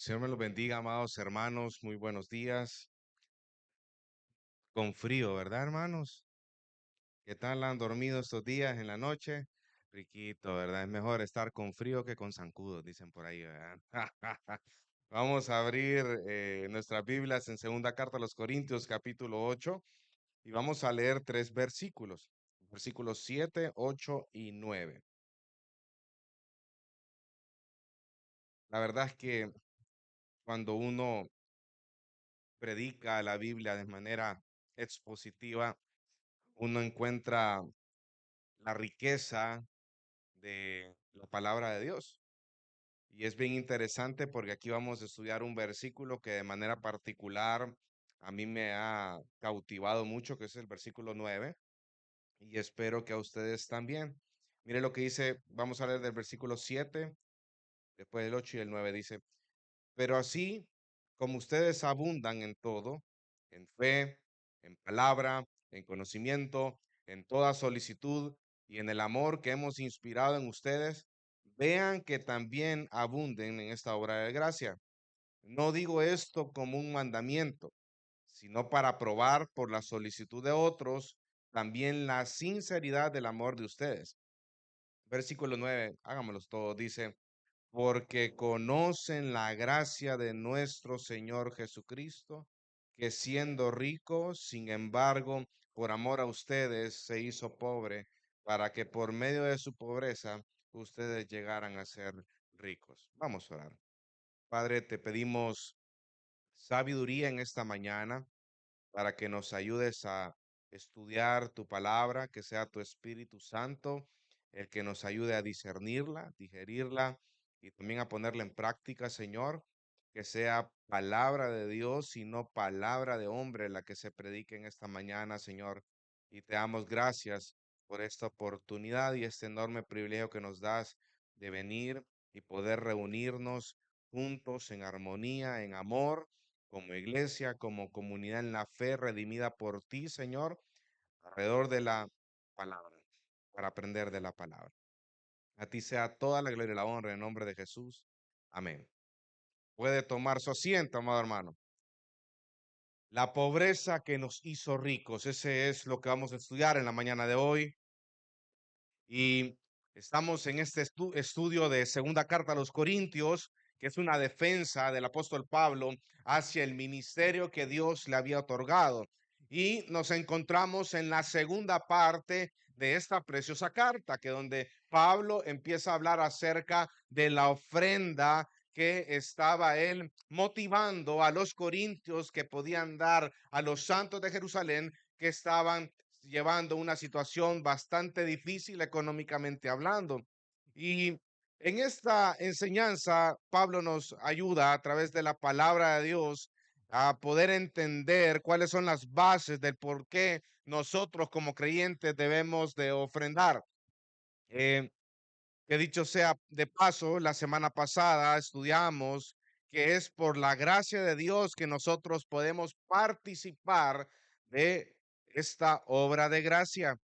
Señor me los bendiga, amados hermanos. Muy buenos días. Con frío, ¿verdad, hermanos? ¿Qué tal han dormido estos días en la noche? Riquito, ¿verdad? Es mejor estar con frío que con zancudos, dicen por ahí, ¿verdad? Vamos a abrir nuestras Biblias en segunda carta a los Corintios, capítulo 8, y vamos a leer tres versículos, versículos 7, 8 y 9. La verdad es que cuando uno predica la Biblia de manera expositiva, uno encuentra la riqueza de la palabra de Dios. Y es bien interesante porque aquí vamos a estudiar un versículo que de manera particular a mí me ha cautivado mucho, que es el versículo 9, y espero que a ustedes también. Mire lo que dice, vamos a leer del versículo 7, después del 8 y el 9 dice, pero así como ustedes abundan en todo, en fe, en palabra, en conocimiento, en toda solicitud y en el amor que hemos inspirado en ustedes, vean que también abunden en esta obra de gracia. No digo esto como un mandamiento, sino para probar por la solicitud de otros también la sinceridad del amor de ustedes. Versículo 9, hagámoslos todos, dice, porque conocen la gracia de nuestro Señor Jesucristo, que siendo rico, sin embargo, por amor a ustedes, se hizo pobre, para que por medio de su pobreza ustedes llegaran a ser ricos. Vamos a orar. Padre, te pedimos sabiduría en esta mañana para que nos ayudes a estudiar tu palabra, que sea tu Espíritu Santo el que nos ayude a discernirla, digerirla y también a ponerla en práctica, Señor, que sea palabra de Dios y no palabra de hombre la que se predique en esta mañana, Señor. Y te damos gracias por esta oportunidad y este enorme privilegio que nos das de venir y poder reunirnos juntos en armonía, en amor como iglesia, como comunidad en la fe redimida por ti, Señor, alrededor de la palabra, para aprender de la palabra. A ti sea toda la gloria y la honra en nombre de Jesús. Amén. Puede tomar su asiento, amado hermano. La pobreza que nos hizo ricos, ese es lo que vamos a estudiar en la mañana de hoy. Y estamos en este estudio de segunda carta a los Corintios, que es una defensa del apóstol Pablo hacia el ministerio que Dios le había otorgado. Y nos encontramos en la segunda parte de esta preciosa carta, que donde Pablo empieza a hablar acerca de la ofrenda que estaba él motivando a los corintios que podían dar a los santos de Jerusalén que estaban llevando una situación bastante difícil económicamente hablando. Y en esta enseñanza, Pablo nos ayuda a través de la palabra de Dios a poder entender cuáles son las bases del por qué nosotros como creyentes debemos de ofrendar. Eh, que dicho sea de paso, la semana pasada estudiamos que es por la gracia de Dios que nosotros podemos participar de esta obra de gracia.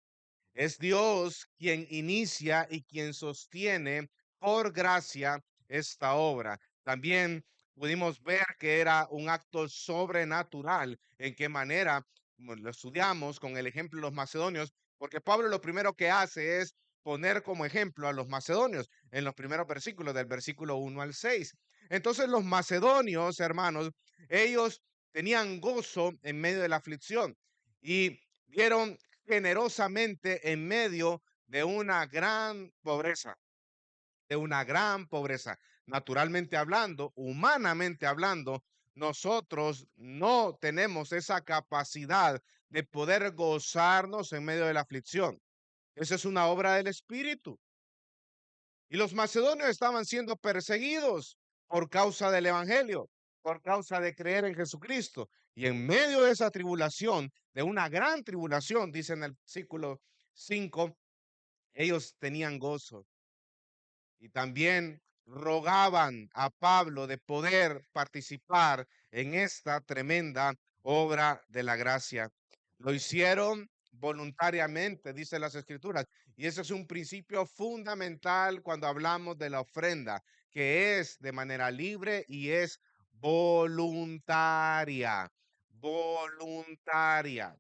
Es Dios quien inicia y quien sostiene por gracia esta obra. También pudimos ver que era un acto sobrenatural. ¿En qué manera? Como lo estudiamos con el ejemplo de los macedonios, porque Pablo lo primero que hace es poner como ejemplo a los macedonios en los primeros versículos, del versículo 1 al 6. Entonces los macedonios, hermanos, ellos tenían gozo en medio de la aflicción y dieron generosamente en medio de una gran pobreza, de una gran pobreza. Naturalmente hablando, humanamente hablando, nosotros no tenemos esa capacidad de poder gozarnos en medio de la aflicción. Esa es una obra del Espíritu. Y los macedonios estaban siendo perseguidos por causa del Evangelio, por causa de creer en Jesucristo. Y en medio de esa tribulación, de una gran tribulación, dice en el versículo 5, ellos tenían gozo y también rogaban a Pablo de poder participar en esta tremenda obra de la gracia. Lo hicieron voluntariamente, dice las Escrituras, y ese es un principio fundamental cuando hablamos de la ofrenda, que es de manera libre y es voluntaria, voluntaria.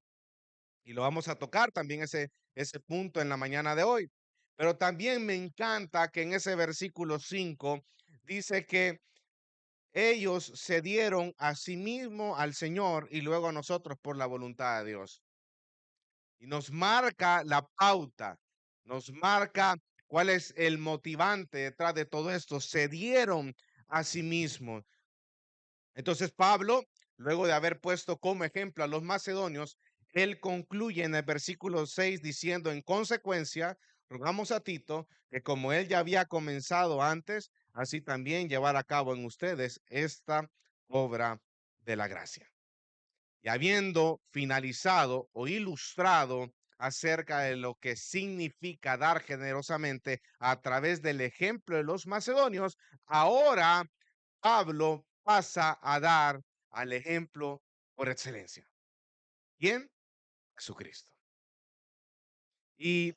Y lo vamos a tocar también ese punto en la mañana de hoy. Pero también me encanta que en ese versículo 5 dice que ellos se dieron a sí mismo al Señor y luego a nosotros por la voluntad de Dios. Y nos marca la pauta, nos marca cuál es el motivante detrás de todo esto. Se dieron a sí mismos. Entonces Pablo, luego de haber puesto como ejemplo a los macedonios, él concluye en el versículo 6 diciendo, en consecuencia, rogamos a Tito que como él ya había comenzado antes, así también llevar a cabo en ustedes esta obra de la gracia. Y habiendo finalizado o ilustrado acerca de lo que significa dar generosamente a través del ejemplo de los macedonios, ahora Pablo pasa a dar al ejemplo por excelencia. ¿Quién? Jesucristo. Y,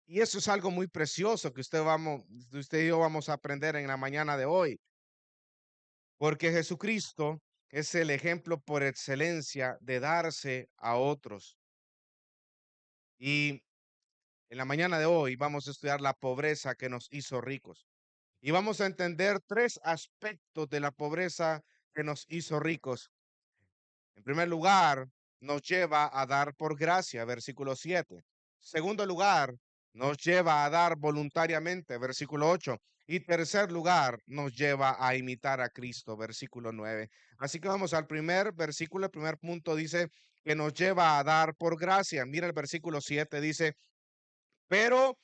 y eso es algo muy precioso que usted y yo vamos a aprender en la mañana de hoy, porque Jesucristo es el ejemplo por excelencia de darse a otros. Y en la mañana de hoy vamos a estudiar la pobreza que nos hizo ricos. Y vamos a entender tres aspectos de la pobreza que nos hizo ricos. En primer lugar, nos lleva a dar por gracia, versículo 7. Segundo lugar, nos lleva a dar voluntariamente, versículo 8. Y tercer lugar, nos lleva a imitar a Cristo, versículo 9. Así que vamos al primer versículo, el primer punto dice que nos lleva a dar por gracia. Mira el versículo 7, dice, pero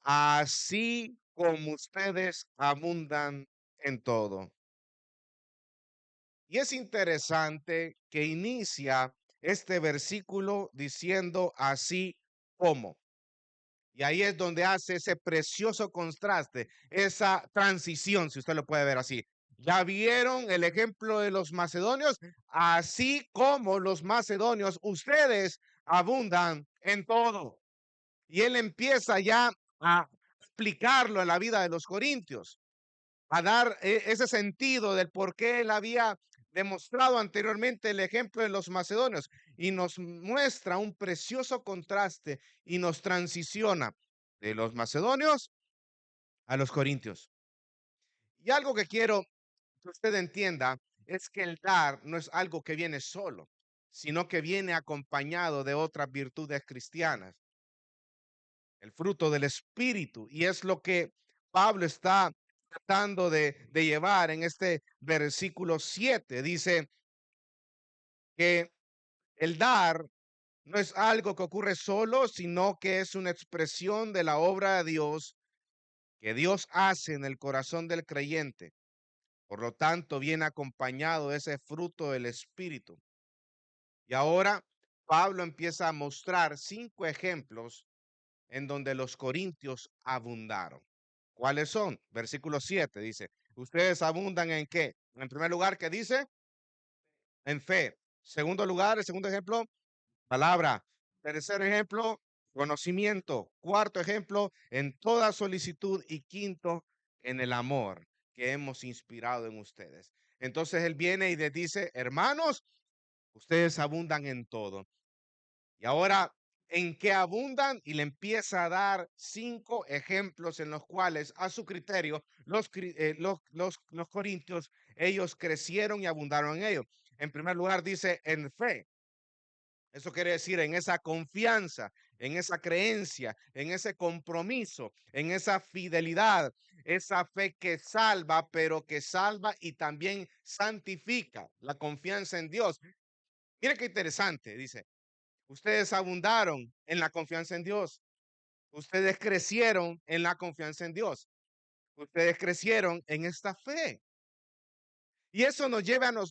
así como ustedes abundan en todo. Y es interesante que inicia este versículo diciendo así como. Y ahí es donde hace ese precioso contraste, esa transición, si usted lo puede ver así. Ya vieron el ejemplo de los macedonios, así como los macedonios, ustedes abundan en todo. Y él empieza ya a explicarlo en la vida de los corintios, a dar ese sentido del por qué él había demostrado anteriormente el ejemplo de los macedonios y nos muestra un precioso contraste y nos transiciona de los macedonios a los corintios. Y algo que quiero que usted entienda es que el dar no es algo que viene solo, sino que viene acompañado de otras virtudes cristianas, el fruto del Espíritu, y es lo que Pablo está tratando de llevar en este versículo 7. Dice que el dar no es algo que ocurre solo, sino que es una expresión de la obra de Dios que Dios hace en el corazón del creyente. Por lo tanto, viene acompañado de ese fruto del Espíritu. Y ahora Pablo empieza a mostrar 5 ejemplos en donde los corintios abundaron. ¿Cuáles son? Versículo 7 dice, ¿ustedes abundan en qué? En primer lugar, ¿qué dice? En fe. Segundo lugar, el segundo ejemplo, palabra. Tercer ejemplo, conocimiento. Cuarto ejemplo, en toda solicitud. Y quinto, en el amor que hemos inspirado en ustedes. Entonces él viene y les dice, hermanos, ustedes abundan en todo. Y ahora, ¿en qué abundan? Y le empieza a dar 5 ejemplos en los cuales, a su criterio, los corintios, ellos crecieron y abundaron en ello. En primer lugar, dice en fe. Eso quiere decir en esa confianza, en esa creencia, en ese compromiso, en esa fidelidad, esa fe que salva, pero que salva y también santifica, la confianza en Dios. Mire qué interesante, dice. Ustedes abundaron en la confianza en Dios. Ustedes crecieron en la confianza en Dios. Ustedes crecieron en esta fe. Y eso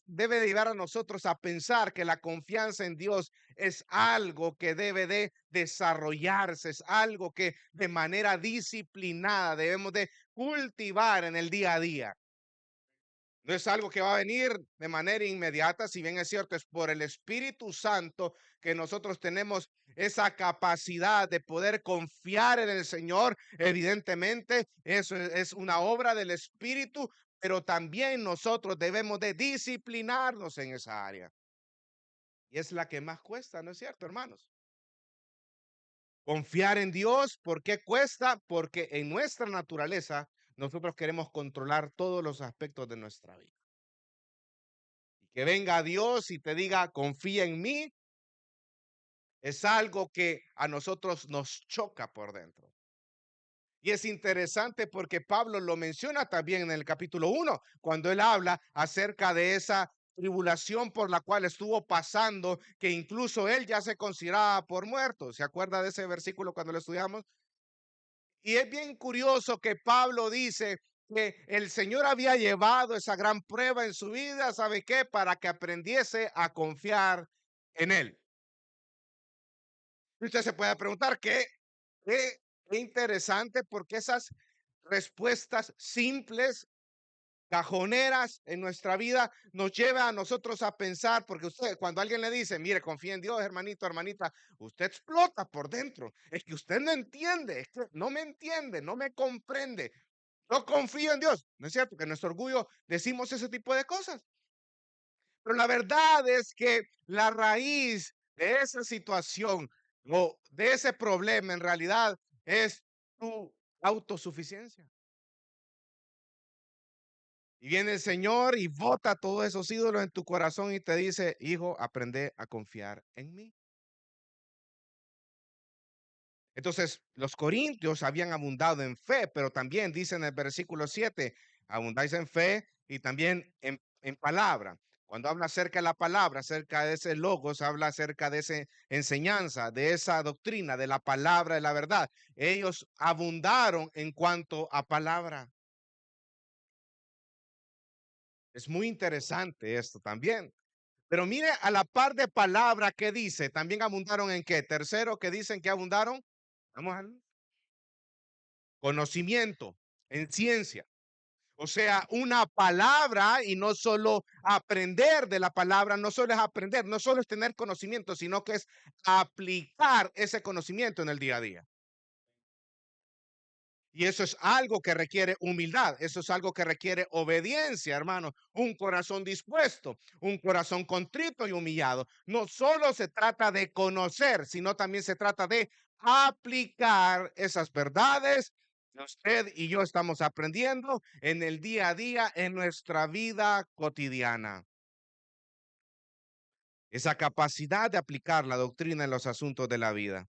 debe de llevar a nosotros a pensar que la confianza en Dios es algo que debe de desarrollarse, es algo que de manera disciplinada debemos de cultivar en el día a día. No es algo que va a venir de manera inmediata, si bien es cierto, es por el Espíritu Santo que nosotros tenemos esa capacidad de poder confiar en el Señor. Evidentemente, eso es una obra del Espíritu, pero también nosotros debemos de disciplinarnos en esa área. Y es la que más cuesta, ¿no es cierto, hermanos? Confiar en Dios, ¿por qué cuesta? Porque en nuestra naturaleza nosotros queremos controlar todos los aspectos de nuestra vida. Y que venga Dios y te diga, confía en mí, es algo que a nosotros nos choca por dentro. Y es interesante porque Pablo lo menciona también en el capítulo 1, cuando él habla acerca de esa tribulación por la cual estuvo pasando, que incluso él ya se consideraba por muerto. ¿Se acuerda de ese versículo cuando lo estudiamos? Y es bien curioso que Pablo dice que el Señor había llevado esa gran prueba en su vida, ¿sabe qué? Para que aprendiese a confiar en él. Y usted se puede preguntar qué interesante, porque esas respuestas simples, cajoneras en nuestra vida nos lleva a nosotros a pensar, porque usted, cuando alguien le dice, mire, confía en Dios, hermanito, hermanita, usted explota por dentro. Es que usted no entiende, es que no me entiende, no me comprende. No confío en Dios. No es cierto que en nuestro orgullo decimos ese tipo de cosas. Pero la verdad es que la raíz de esa situación o de ese problema en realidad es tu autosuficiencia. Y viene el Señor y bota todos esos ídolos en tu corazón y te dice, hijo, aprende a confiar en mí. Entonces, los corintios habían abundado en fe, pero también dice en el versículo 7, abundáis en fe y también en palabra. Cuando habla acerca de la palabra, acerca de ese logos, habla acerca de esa enseñanza, de esa doctrina, de la palabra de la verdad. Ellos abundaron en cuanto a palabra. Es muy interesante esto también. Pero mire a la par de palabra que dice, también abundaron en qué. Tercero, que dicen que abundaron. Vamos a conocimiento, en ciencia. O sea, una palabra y no solo aprender de la palabra, no solo es aprender, no solo es tener conocimiento, sino que es aplicar ese conocimiento en el día a día. Y eso es algo que requiere humildad, eso es algo que requiere obediencia, hermano, un corazón dispuesto, un corazón contrito y humillado. No solo se trata de conocer, sino también se trata de aplicar esas verdades que usted y yo estamos aprendiendo en el día a día, en nuestra vida cotidiana. Esa capacidad de aplicar la doctrina en los asuntos de la vida.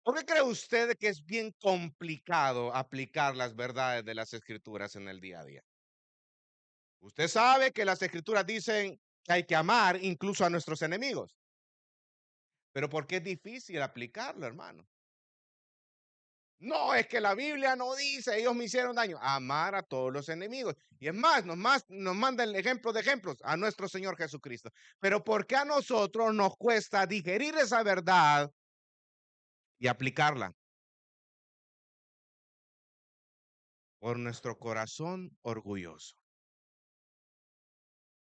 ¿Por qué cree usted que es bien complicado aplicar las verdades de las escrituras en el día a día? Usted sabe que las escrituras dicen que hay que amar incluso a nuestros enemigos, pero ¿por qué es difícil aplicarlo, hermano? No, es que la Biblia no dice, ellos me hicieron daño. Amar a todos los enemigos. Y es más, nos manda el ejemplo de ejemplos a nuestro Señor Jesucristo. Pero ¿por qué a nosotros nos cuesta digerir esa verdad y aplicarla? Por nuestro corazón orgulloso.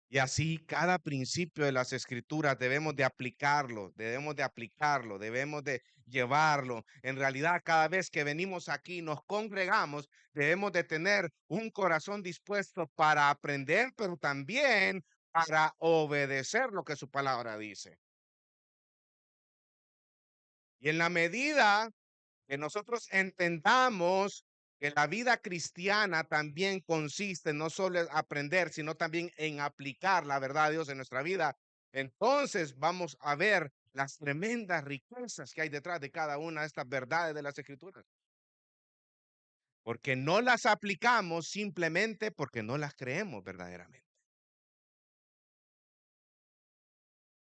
Y así cada principio de las escrituras debemos de aplicarlo, debemos de aplicarlo, debemos de llevarlo. En realidad, cada vez que venimos aquí, nos congregamos, debemos de tener un corazón dispuesto para aprender, pero también para obedecer lo que su palabra dice. Y en la medida que nosotros entendamos que la vida cristiana también consiste no solo en aprender, sino también en aplicar la verdad de Dios en nuestra vida, entonces vamos a ver las tremendas riquezas que hay detrás de cada una de estas verdades de las Escrituras. Porque no las aplicamos simplemente porque no las creemos verdaderamente.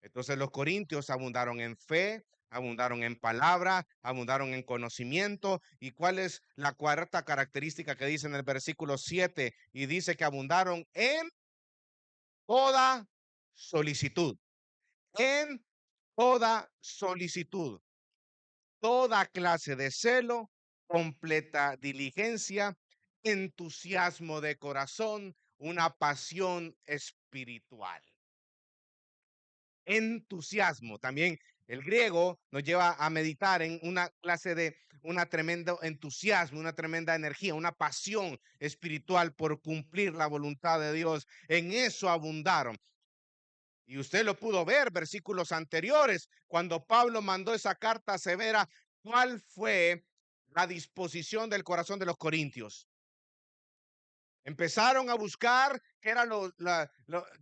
Entonces los corintios abundaron en fe, abundaron en palabra, abundaron en conocimiento. ¿Y cuál es la cuarta característica que dice en el versículo 7? Y dice que abundaron en toda solicitud, en toda solicitud, toda clase de celo, completa diligencia, entusiasmo de corazón, una pasión espiritual. Entusiasmo. También El griego nos lleva a meditar en una clase de una tremendo entusiasmo, una tremenda energía, una pasión espiritual por cumplir la voluntad de Dios. En eso abundaron. Y usted lo pudo ver, versículos anteriores, cuando Pablo mandó esa carta severa, ¿cuál fue la disposición del corazón de los corintios? Empezaron a buscar qué eran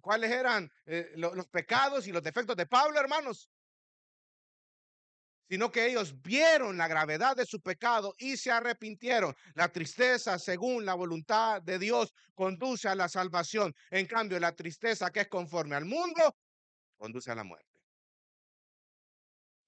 cuáles eran los pecados y los defectos de Pablo, hermanos, sino que ellos vieron la gravedad de su pecado y se arrepintieron. La tristeza, según la voluntad de Dios, conduce a la salvación. En cambio, la tristeza que es conforme al mundo, conduce a la muerte.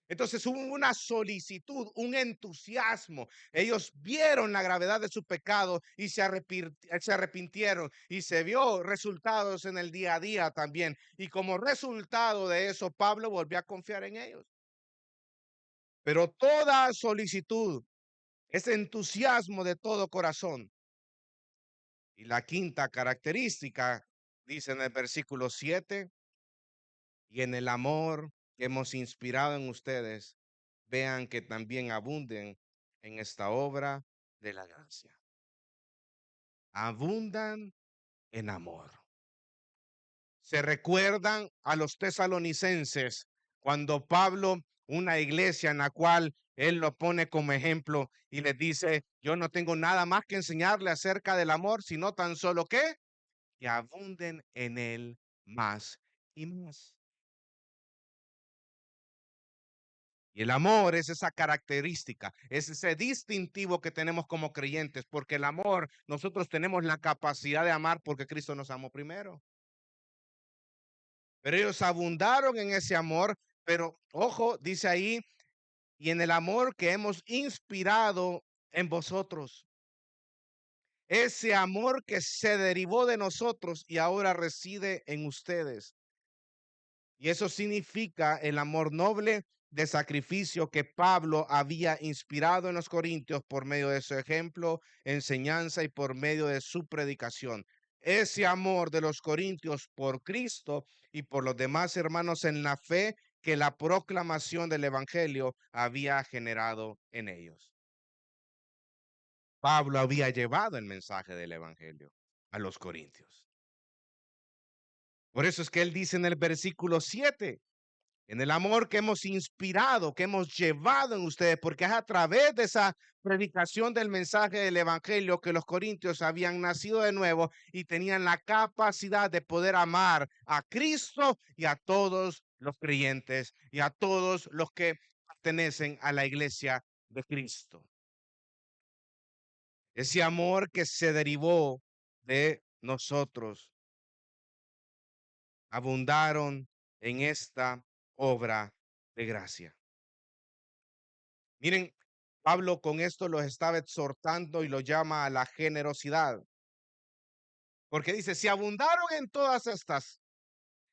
Entonces hubo una solicitud, un entusiasmo. Ellos vieron la gravedad de su pecado y se arrepintieron y se vio resultados en el día a día también. Y como resultado de eso, Pablo volvió a confiar en ellos. Pero toda solicitud, ese entusiasmo de todo corazón. Y la quinta característica, dice en el versículo 7, y en el amor que hemos inspirado en ustedes, vean que también abunden en esta obra de la gracia. Abundan en amor. Se recuerdan a los tesalonicenses cuando Pablo, una iglesia en la cual él lo pone como ejemplo y les dice, yo no tengo nada más que enseñarle acerca del amor, sino tan solo que abunden en él más y más. Y el amor es esa característica, es ese distintivo que tenemos como creyentes, porque el amor, nosotros tenemos la capacidad de amar porque Cristo nos amó primero. Pero ellos abundaron en ese amor, pero ojo, dice ahí, y en el amor que hemos inspirado en vosotros. Ese amor que se derivó de nosotros y ahora reside en ustedes. Y eso significa el amor noble de sacrificio que Pablo había inspirado en los corintios por medio de su ejemplo, enseñanza y por medio de su predicación. Ese amor de los corintios por Cristo y por los demás hermanos en la fe que la proclamación del evangelio había generado en ellos. Pablo había llevado el mensaje del evangelio a los corintios. Por eso es que él dice en el versículo 7, en el amor que hemos inspirado, que hemos llevado en ustedes, porque es a través de esa predicación del mensaje del evangelio que los corintios habían nacido de nuevo y tenían la capacidad de poder amar a Cristo y a todos los creyentes y a todos los que pertenecen a la iglesia de Cristo. Ese amor que se derivó de nosotros, abundaron en esta obra de gracia. Miren, Pablo con esto los estaba exhortando y lo llama a la generosidad, porque dice, si abundaron en todas estas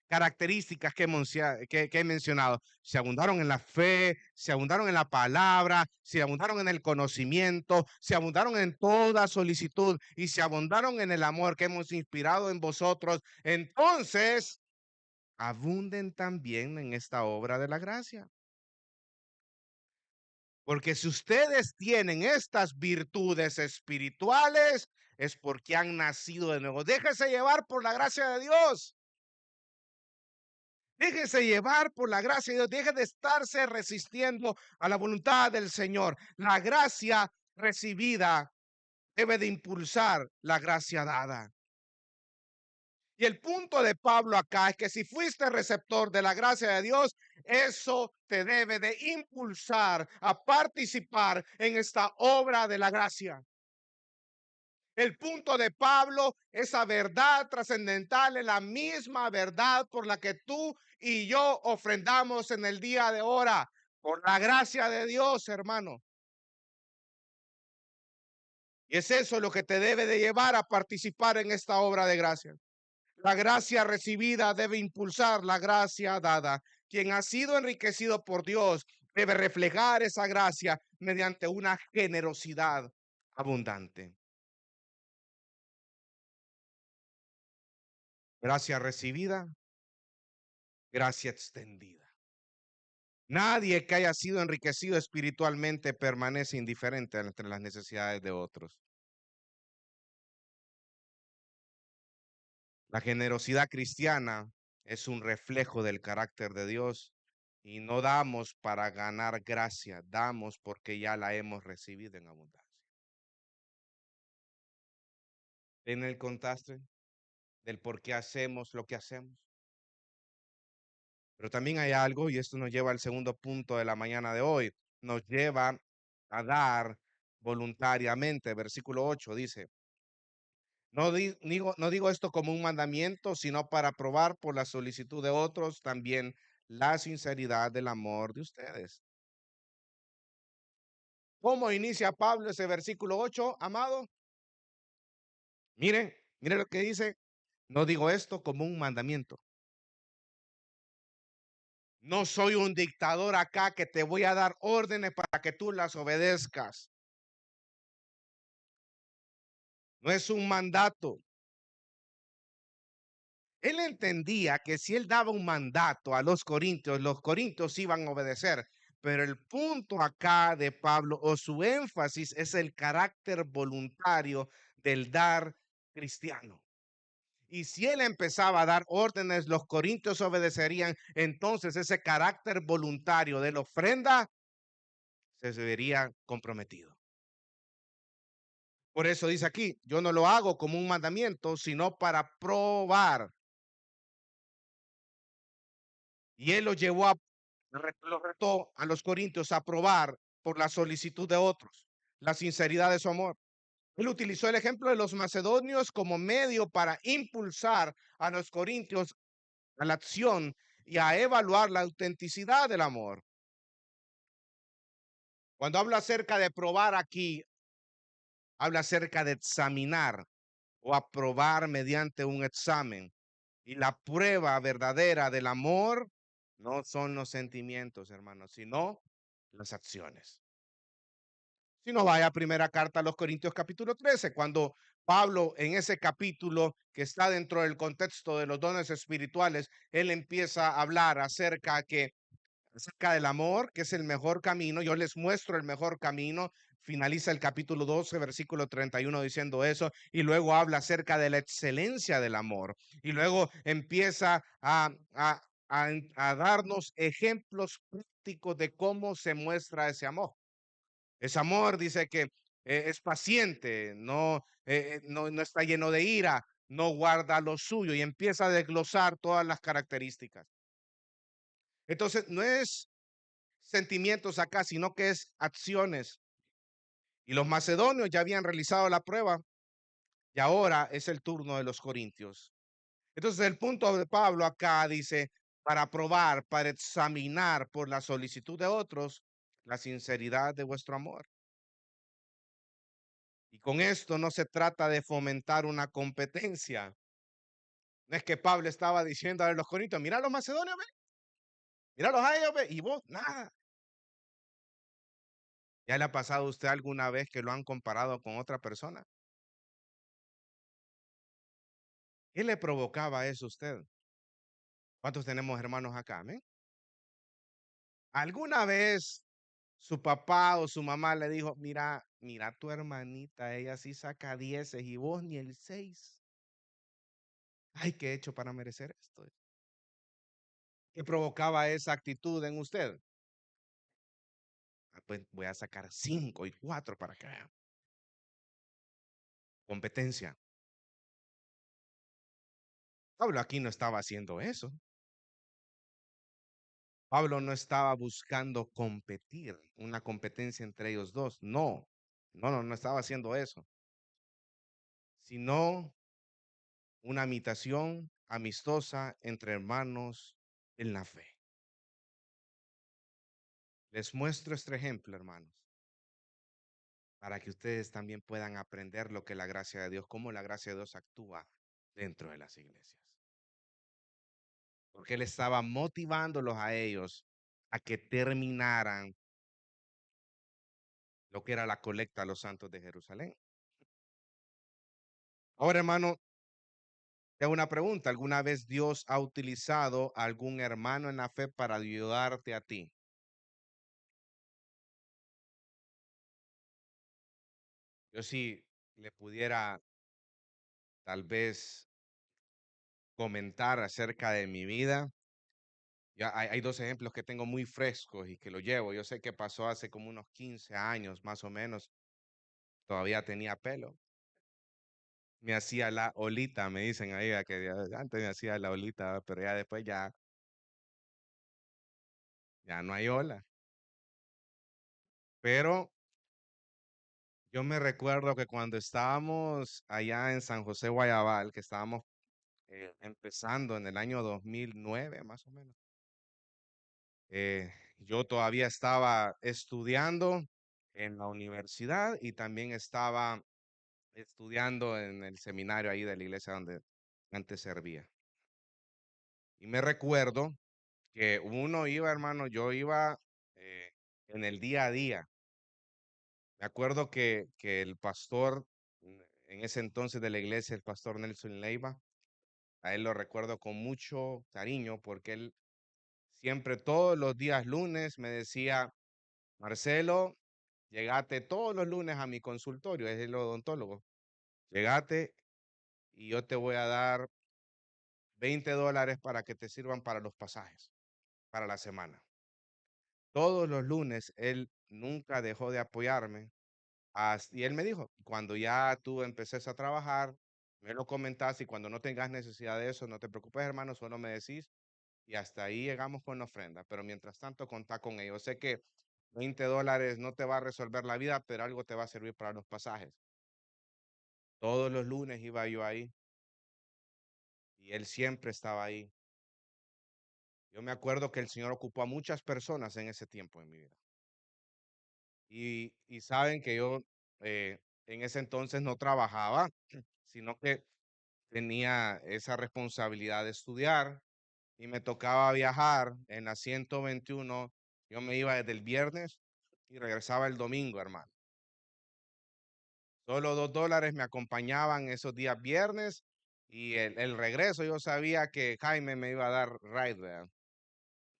características que he mencionado, si abundaron en la fe, si abundaron en la palabra, si abundaron en el conocimiento, si abundaron en toda solicitud y si abundaron en el amor que hemos inspirado en vosotros, entonces abunden también en esta obra de la gracia. Porque si ustedes tienen estas virtudes espirituales, es porque han nacido de nuevo. Déjese llevar por la gracia de Dios. Déjese llevar por la gracia de Dios. Deje de estarse resistiendo a la voluntad del Señor. La gracia recibida debe de impulsar la gracia dada. Y el punto de Pablo acá es que si fuiste receptor de la gracia de Dios, eso te debe de impulsar a participar en esta obra de la gracia. El punto de Pablo, esa verdad trascendental, es la misma verdad por la que tú y yo ofrendamos en el día de ahora, por la gracia de Dios, hermano. Y es eso lo que te debe de llevar a participar en esta obra de gracia. La gracia recibida debe impulsar la gracia dada. Quien ha sido enriquecido por Dios debe reflejar esa gracia mediante una generosidad abundante. Gracia recibida, gracia extendida. Nadie que haya sido enriquecido espiritualmente permanece indiferente entre las necesidades de otros. La generosidad cristiana es un reflejo del carácter de Dios y no damos para ganar gracia, damos porque ya la hemos recibido en abundancia. En el contraste del por qué hacemos lo que hacemos. Pero también hay algo, y esto nos lleva al segundo punto de la mañana de hoy, nos lleva a dar voluntariamente. Versículo 8 dice, no digo esto como un mandamiento, sino para probar por la solicitud de otros también la sinceridad del amor de ustedes. ¿Cómo inicia Pablo ese versículo 8, amado? Miren, miren lo que dice. No digo esto como un mandamiento. No soy un dictador acá que te voy a dar órdenes para que tú las obedezcas. No es un mandato. Él entendía que si él daba un mandato a los corintios iban a obedecer. Pero el punto acá de Pablo o su énfasis es el carácter voluntario del dar cristiano. Y si él empezaba a dar órdenes, los corintios obedecerían, entonces ese carácter voluntario de la ofrenda se vería comprometido. Por eso dice aquí, yo no lo hago como un mandamiento, sino para probar. Y él lo llevó lo retó a los corintios a probar por la solicitud de otros, la sinceridad de su amor. Él utilizó el ejemplo de los macedonios como medio para impulsar a los corintios a la acción y a evaluar la autenticidad del amor. Cuando habla acerca de probar aquí, habla acerca de examinar o aprobar mediante un examen. Y la prueba verdadera del amor no son los sentimientos, hermanos, sino las acciones. Si no, vaya a primera carta a los Corintios capítulo 13, cuando Pablo en ese capítulo que está dentro del contexto de los dones espirituales, él empieza a hablar acerca del amor, que es el mejor camino. Yo les muestro el mejor camino. Finaliza el capítulo 12, versículo 31 diciendo eso, y luego habla acerca de la excelencia del amor. Y luego empieza a darnos ejemplos prácticos de cómo se muestra ese amor. Ese amor dice que es paciente, no está lleno de ira, no guarda lo suyo y empieza a desglosar todas las características. Entonces, no es sentimientos acá, sino que es acciones. Y los macedonios ya habían realizado la prueba y ahora es el turno de los corintios. Entonces, el punto de Pablo acá dice, para probar, para examinar por la solicitud de otros la sinceridad de vuestro amor. Y con esto no se trata de fomentar una competencia. No es que Pablo estaba diciendo a los corintios, mira a los macedonios, ve, míralos a ellos, ve, y vos, nada. ¿Ya le ha pasado a usted alguna vez que lo han comparado con otra persona? ¿Qué le provocaba eso a usted? ¿Cuántos tenemos hermanos acá? ¿Amén? ¿Alguna vez su papá o su mamá le dijo, mira tu hermanita, ella sí saca 10 y vos ni el 6? Ay, ¿qué he hecho para merecer esto? ¿Qué provocaba esa actitud en usted? Pues voy a sacar 5 y 4 para que vean. Competencia. Pablo aquí no estaba haciendo eso. Pablo no estaba buscando competir, una competencia entre ellos dos. No estaba haciendo eso. Sino una imitación amistosa entre hermanos en la fe. Les muestro este ejemplo, hermanos, para que ustedes también puedan aprender lo que la gracia de Dios, cómo la gracia de Dios actúa dentro de las iglesias. Porque él estaba motivándolos a ellos a que terminaran lo que era la colecta a los santos de Jerusalén. Ahora, hermano, te hago una pregunta. ¿Alguna vez Dios ha utilizado a algún hermano en la fe para ayudarte a ti? Yo sí le pudiera tal vez comentar acerca de mi vida. Ya hay 2 ejemplos que tengo muy frescos y que lo llevo. Yo sé que pasó hace como unos 15 años, más o menos. Todavía tenía pelo. Me hacía la olita, me dicen ahí, a que antes me hacía la olita, pero ya después ya no hay ola. Pero yo me recuerdo que cuando estábamos allá en San José Guayabal, que estábamos empezando en el año 2009, más o menos, yo todavía estaba estudiando en la universidad y también estaba estudiando en el seminario ahí de la iglesia donde antes servía. Y me recuerdo que uno iba, hermano, yo iba eh, en el día a día. Me acuerdo que el pastor, en ese entonces de la iglesia, el pastor Nelson Leiva, a él lo recuerdo con mucho cariño porque él siempre todos los días lunes me decía, Marcelo, llegate todos los lunes a mi consultorio, es el odontólogo, llegate y yo te voy a dar $20 para que te sirvan para los pasajes, para la semana. Todos los lunes él nunca dejó de apoyarme. Y él me dijo, cuando ya tú empeces a trabajar, me lo comentas y cuando no tengas necesidad de eso, no te preocupes, hermano, solo me decís y hasta ahí llegamos con la ofrenda. Pero mientras tanto, contá con ello. Sé que $20 no te va a resolver la vida, pero algo te va a servir para los pasajes. Todos los lunes iba yo ahí y él siempre estaba ahí. Yo me acuerdo que el Señor ocupó a muchas personas en ese tiempo en mi vida. Y saben que yo en ese entonces no trabajaba, sino que tenía esa responsabilidad de estudiar y me tocaba viajar en la 121. Yo me iba desde el viernes y regresaba el domingo, hermano. Solo $2 me acompañaban esos días viernes y el regreso yo sabía que Jaime me iba a dar ride, ¿verdad?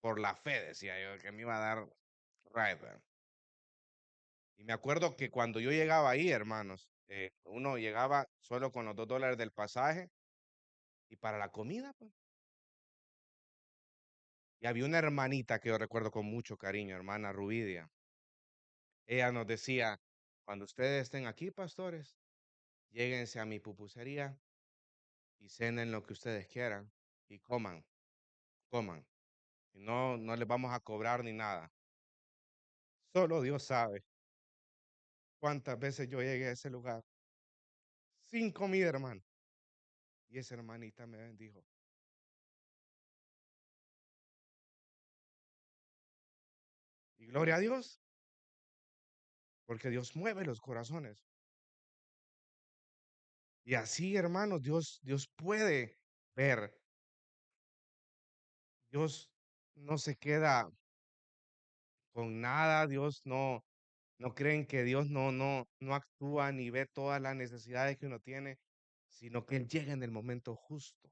Por la fe, decía yo, que me iba a dar ride, ¿verdad? Y me acuerdo que cuando yo llegaba ahí, hermanos, uno llegaba solo con los $2 del pasaje y para la comida, pues. Y había una hermanita que yo recuerdo con mucho cariño, hermana Rubidia. Ella nos decía, cuando ustedes estén aquí, pastores, lléguense a mi pupusería y cenen lo que ustedes quieran y coman, coman. Y no les vamos a cobrar ni nada. Solo Dios sabe cuántas veces yo llegué a ese lugar sin comida, hermano. Y esa hermanita me bendijo. Y gloria a Dios, porque Dios mueve los corazones. Y así, hermanos, Dios puede ver. Dios no se queda con nada. Dios no creen que Dios no actúa ni ve todas las necesidades que uno tiene, sino que Él llega en el momento justo.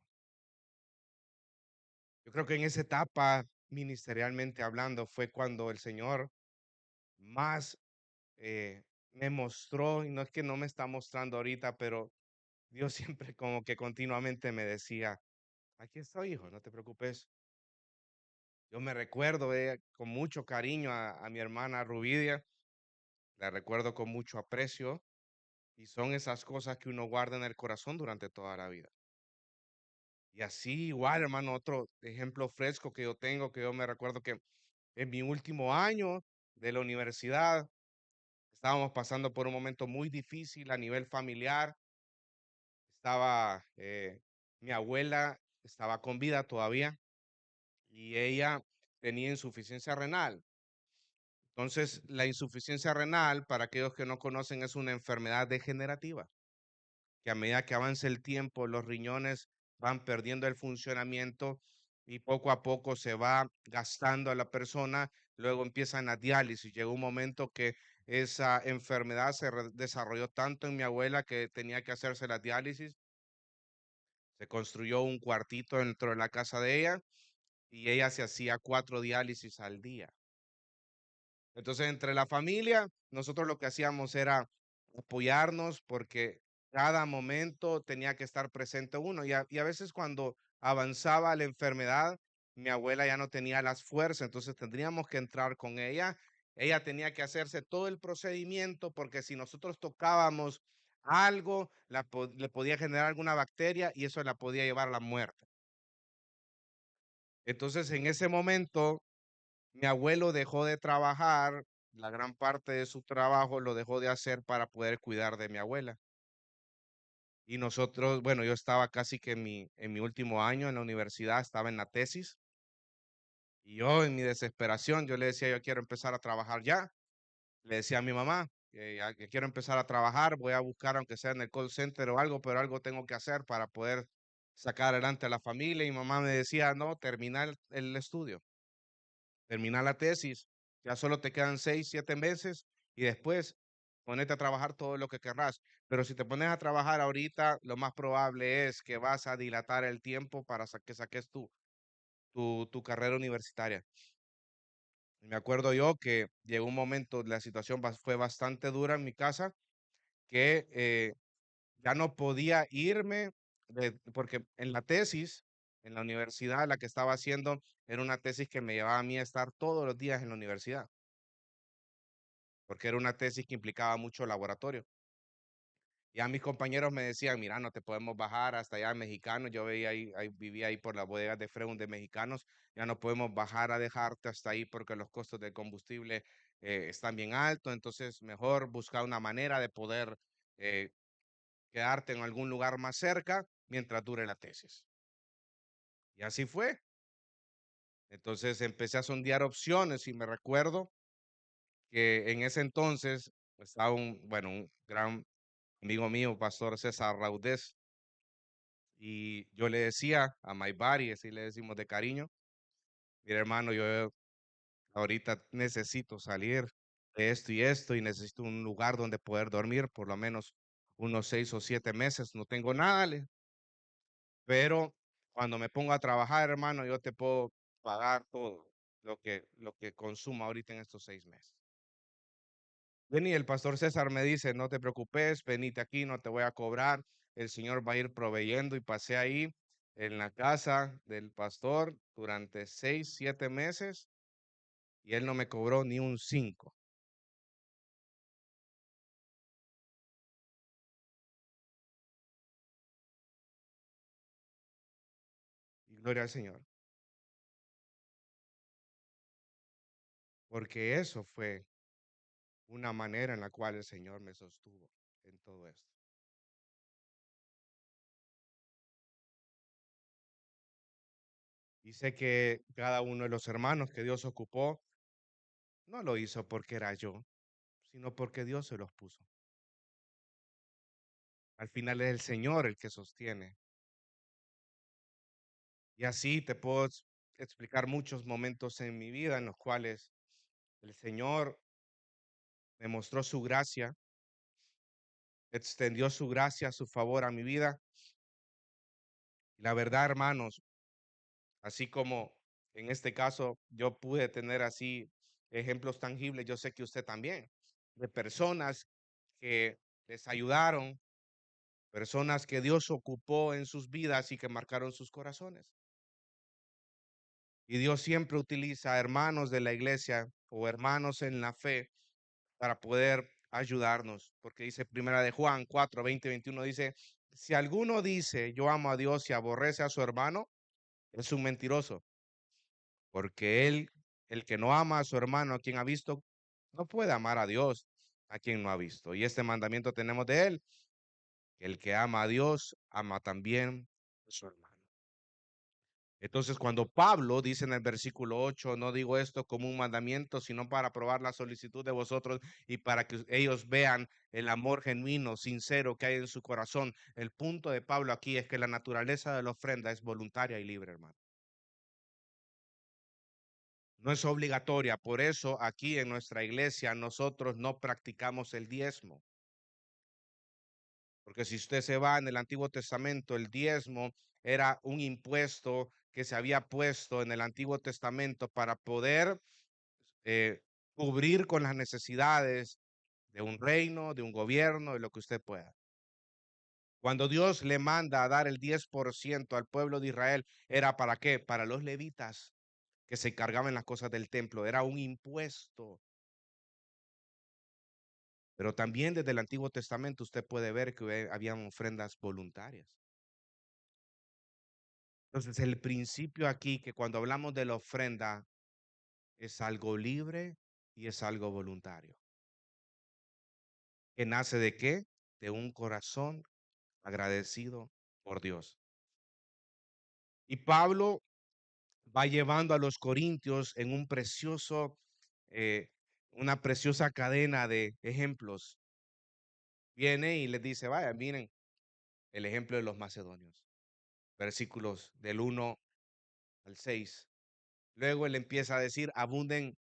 Yo creo que en esa etapa, ministerialmente hablando, fue cuando el Señor más me mostró, y no es que no me está mostrando ahorita, pero Dios siempre como que continuamente me decía, aquí estoy, hijo, no te preocupes. Yo me recuerdo con mucho cariño a mi hermana Rubidia, la recuerdo con mucho aprecio y son esas cosas que uno guarda en el corazón durante toda la vida. Y así igual, hermano, otro ejemplo fresco que yo tengo, que yo me recuerdo que en mi último año de la universidad estábamos pasando por un momento muy difícil a nivel familiar. Estaba, mi abuela estaba con vida todavía y ella tenía insuficiencia renal. Entonces, la insuficiencia renal, para aquellos que no conocen, es una enfermedad degenerativa, que a medida que avanza el tiempo, los riñones van perdiendo el funcionamiento y poco a poco se va gastando a la persona, luego empiezan la diálisis. Llegó un momento que esa enfermedad desarrolló tanto en mi abuela que tenía que hacerse la diálisis. Se construyó un cuartito dentro de la casa de ella y ella se hacía 4 diálisis al día. Entonces, entre la familia, nosotros lo que hacíamos era apoyarnos, porque cada momento tenía que estar presente uno. Y a veces cuando avanzaba la enfermedad, mi abuela ya no tenía las fuerzas, entonces tendríamos que entrar con ella. Ella tenía que hacerse todo el procedimiento porque si nosotros tocábamos algo, le podía generar alguna bacteria y eso la podía llevar a la muerte. Entonces, en ese momento, mi abuelo dejó de trabajar, la gran parte de su trabajo lo dejó de hacer para poder cuidar de mi abuela. Y nosotros, bueno, yo estaba casi que en mi último año en la universidad, estaba en la tesis, y yo en mi desesperación, yo le decía, yo quiero empezar a trabajar ya. Le decía a mi mamá que quiero empezar a trabajar, voy a buscar aunque sea en el call center o algo, pero algo tengo que hacer para poder sacar adelante a la familia. Y mi mamá me decía, no, termina el estudio, termina la tesis, ya solo te quedan 6, 7 meses y después ponete a trabajar todo lo que querrás. Pero si te pones a trabajar ahorita, lo más probable es que vas a dilatar el tiempo para que saques tu carrera universitaria. Y me acuerdo yo que llegó un momento, la situación fue bastante dura en mi casa, que ya no podía irme, porque en la tesis, en la universidad, la que estaba haciendo, era una tesis que me llevaba a mí a estar todos los días en la universidad, porque era una tesis que implicaba mucho laboratorio. Ya mis compañeros me decían, mira, no te podemos bajar hasta allá mexicano. Yo veía vivía ahí por las bodegas de Freun de mexicanos. Ya no podemos bajar a dejarte hasta ahí porque los costos del combustible están bien altos. Entonces, mejor buscar una manera de poder eh, quedarte en algún lugar más cerca mientras dure la tesis. Y así fue. Entonces empecé a sondear opciones y me recuerdo que en ese entonces estaba bueno, un gran amigo mío, Pastor César Raudés. Y yo le decía a my buddy, así le decimos de cariño, mira hermano, yo ahorita necesito salir de esto y esto y necesito un lugar donde poder dormir por lo menos unos 6 o 7 meses. No tengo nada, pero cuando me pongo a trabajar, hermano, yo te puedo pagar todo lo que consuma ahorita en estos 6 meses. Vení, el pastor César me dice, no te preocupes, venite aquí, no te voy a cobrar, el Señor va a ir proveyendo y pasé ahí en la casa del pastor durante 6, 7 meses y él no me cobró ni un 5. Y gloria al Señor, porque eso fue una manera en la cual el Señor me sostuvo en todo esto. Y sé que cada uno de los hermanos que Dios ocupó no lo hizo porque era yo, sino porque Dios se los puso. Al final es el Señor el que sostiene. Y así te puedo explicar muchos momentos en mi vida en los cuales el Señor me mostró su gracia, extendió su gracia, su favor a mi vida. Y la verdad, hermanos, así como en este caso yo pude tener así ejemplos tangibles, yo sé que usted también, de personas que les ayudaron, personas que Dios ocupó en sus vidas y que marcaron sus corazones. Y Dios siempre utiliza hermanos de la iglesia o hermanos en la fe para poder ayudarnos, porque dice Primera de Juan 4, 20, 21, dice, si alguno dice yo amo a Dios y aborrece a su hermano, es un mentiroso, porque el que no ama a su hermano, a quien ha visto, no puede amar a Dios, a quien no ha visto. Y este mandamiento tenemos de él, que el que ama a Dios, ama también a su hermano. Entonces, cuando Pablo dice en el versículo 8, no digo esto como un mandamiento, sino para probar la solicitud de vosotros y para que ellos vean el amor genuino, sincero que hay en su corazón. El punto de Pablo aquí es que la naturaleza de la ofrenda es voluntaria y libre, hermano. No es obligatoria. Por eso aquí en nuestra iglesia nosotros no practicamos el diezmo. Porque si usted se va en el Antiguo Testamento, el diezmo era un impuesto que se había puesto en el Antiguo Testamento para poder eh, cubrir con las necesidades de un reino, de un gobierno, de lo que usted pueda. Cuando Dios le manda a dar el 10% al pueblo de Israel, ¿era para qué? Para los levitas que se encargaban las cosas del templo. Era un impuesto. Pero también desde el Antiguo Testamento usted puede ver que habían ofrendas voluntarias. Entonces, el principio aquí, que cuando hablamos de la ofrenda, es algo libre y es algo voluntario. ¿Que nace de qué? De un corazón agradecido por Dios. Y Pablo va llevando a los corintios en un precioso, eh, una preciosa cadena de ejemplos. Viene y les dice, vaya, miren el ejemplo de los macedonios. Versículos del 1 al 6. Luego él empieza a decir, abunden,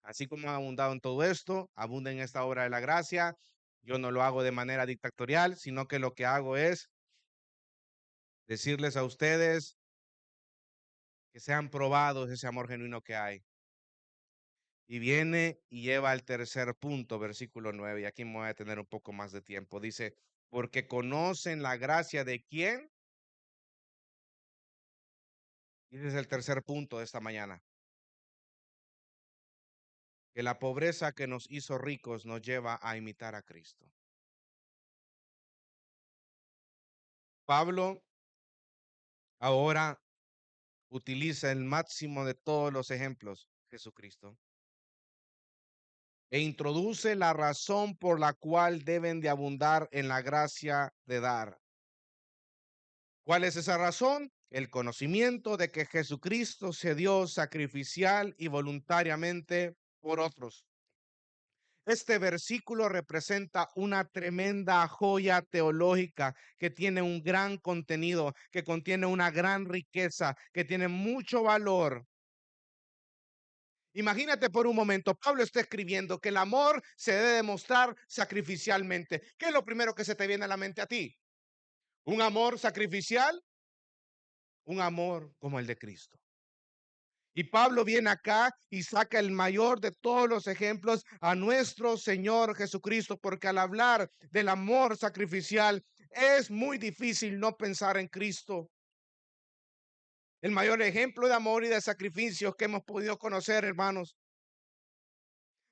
así como han abundado en todo esto, abunden en esta obra de la gracia. Yo no lo hago de manera dictatorial, sino que lo que hago es decirles a ustedes que sean probados ese amor genuino que hay. Y viene y lleva al tercer punto, versículo 9, y aquí me voy a tener un poco más de tiempo. Dice, porque conocen la gracia de quién. Y ese es el tercer punto de esta mañana. Que la pobreza que nos hizo ricos nos lleva a imitar a Cristo. Pablo ahora utiliza el máximo de todos los ejemplos, Jesucristo, e introduce la razón por la cual deben de abundar en la gracia de dar. ¿Cuál es esa razón? El conocimiento de que Jesucristo se dio sacrificial y voluntariamente por otros. Este versículo representa una tremenda joya teológica que tiene un gran contenido, que contiene una gran riqueza, que tiene mucho valor. Imagínate por un momento, Pablo está escribiendo que el amor se debe demostrar sacrificialmente. ¿Qué es lo primero que se te viene a la mente a ti? ¿Un amor sacrificial? Un amor como el de Cristo. Y Pablo viene acá y saca el mayor de todos los ejemplos a nuestro Señor Jesucristo, porque al hablar del amor sacrificial es muy difícil no pensar en Cristo. El mayor ejemplo de amor y de sacrificio que hemos podido conocer, hermanos.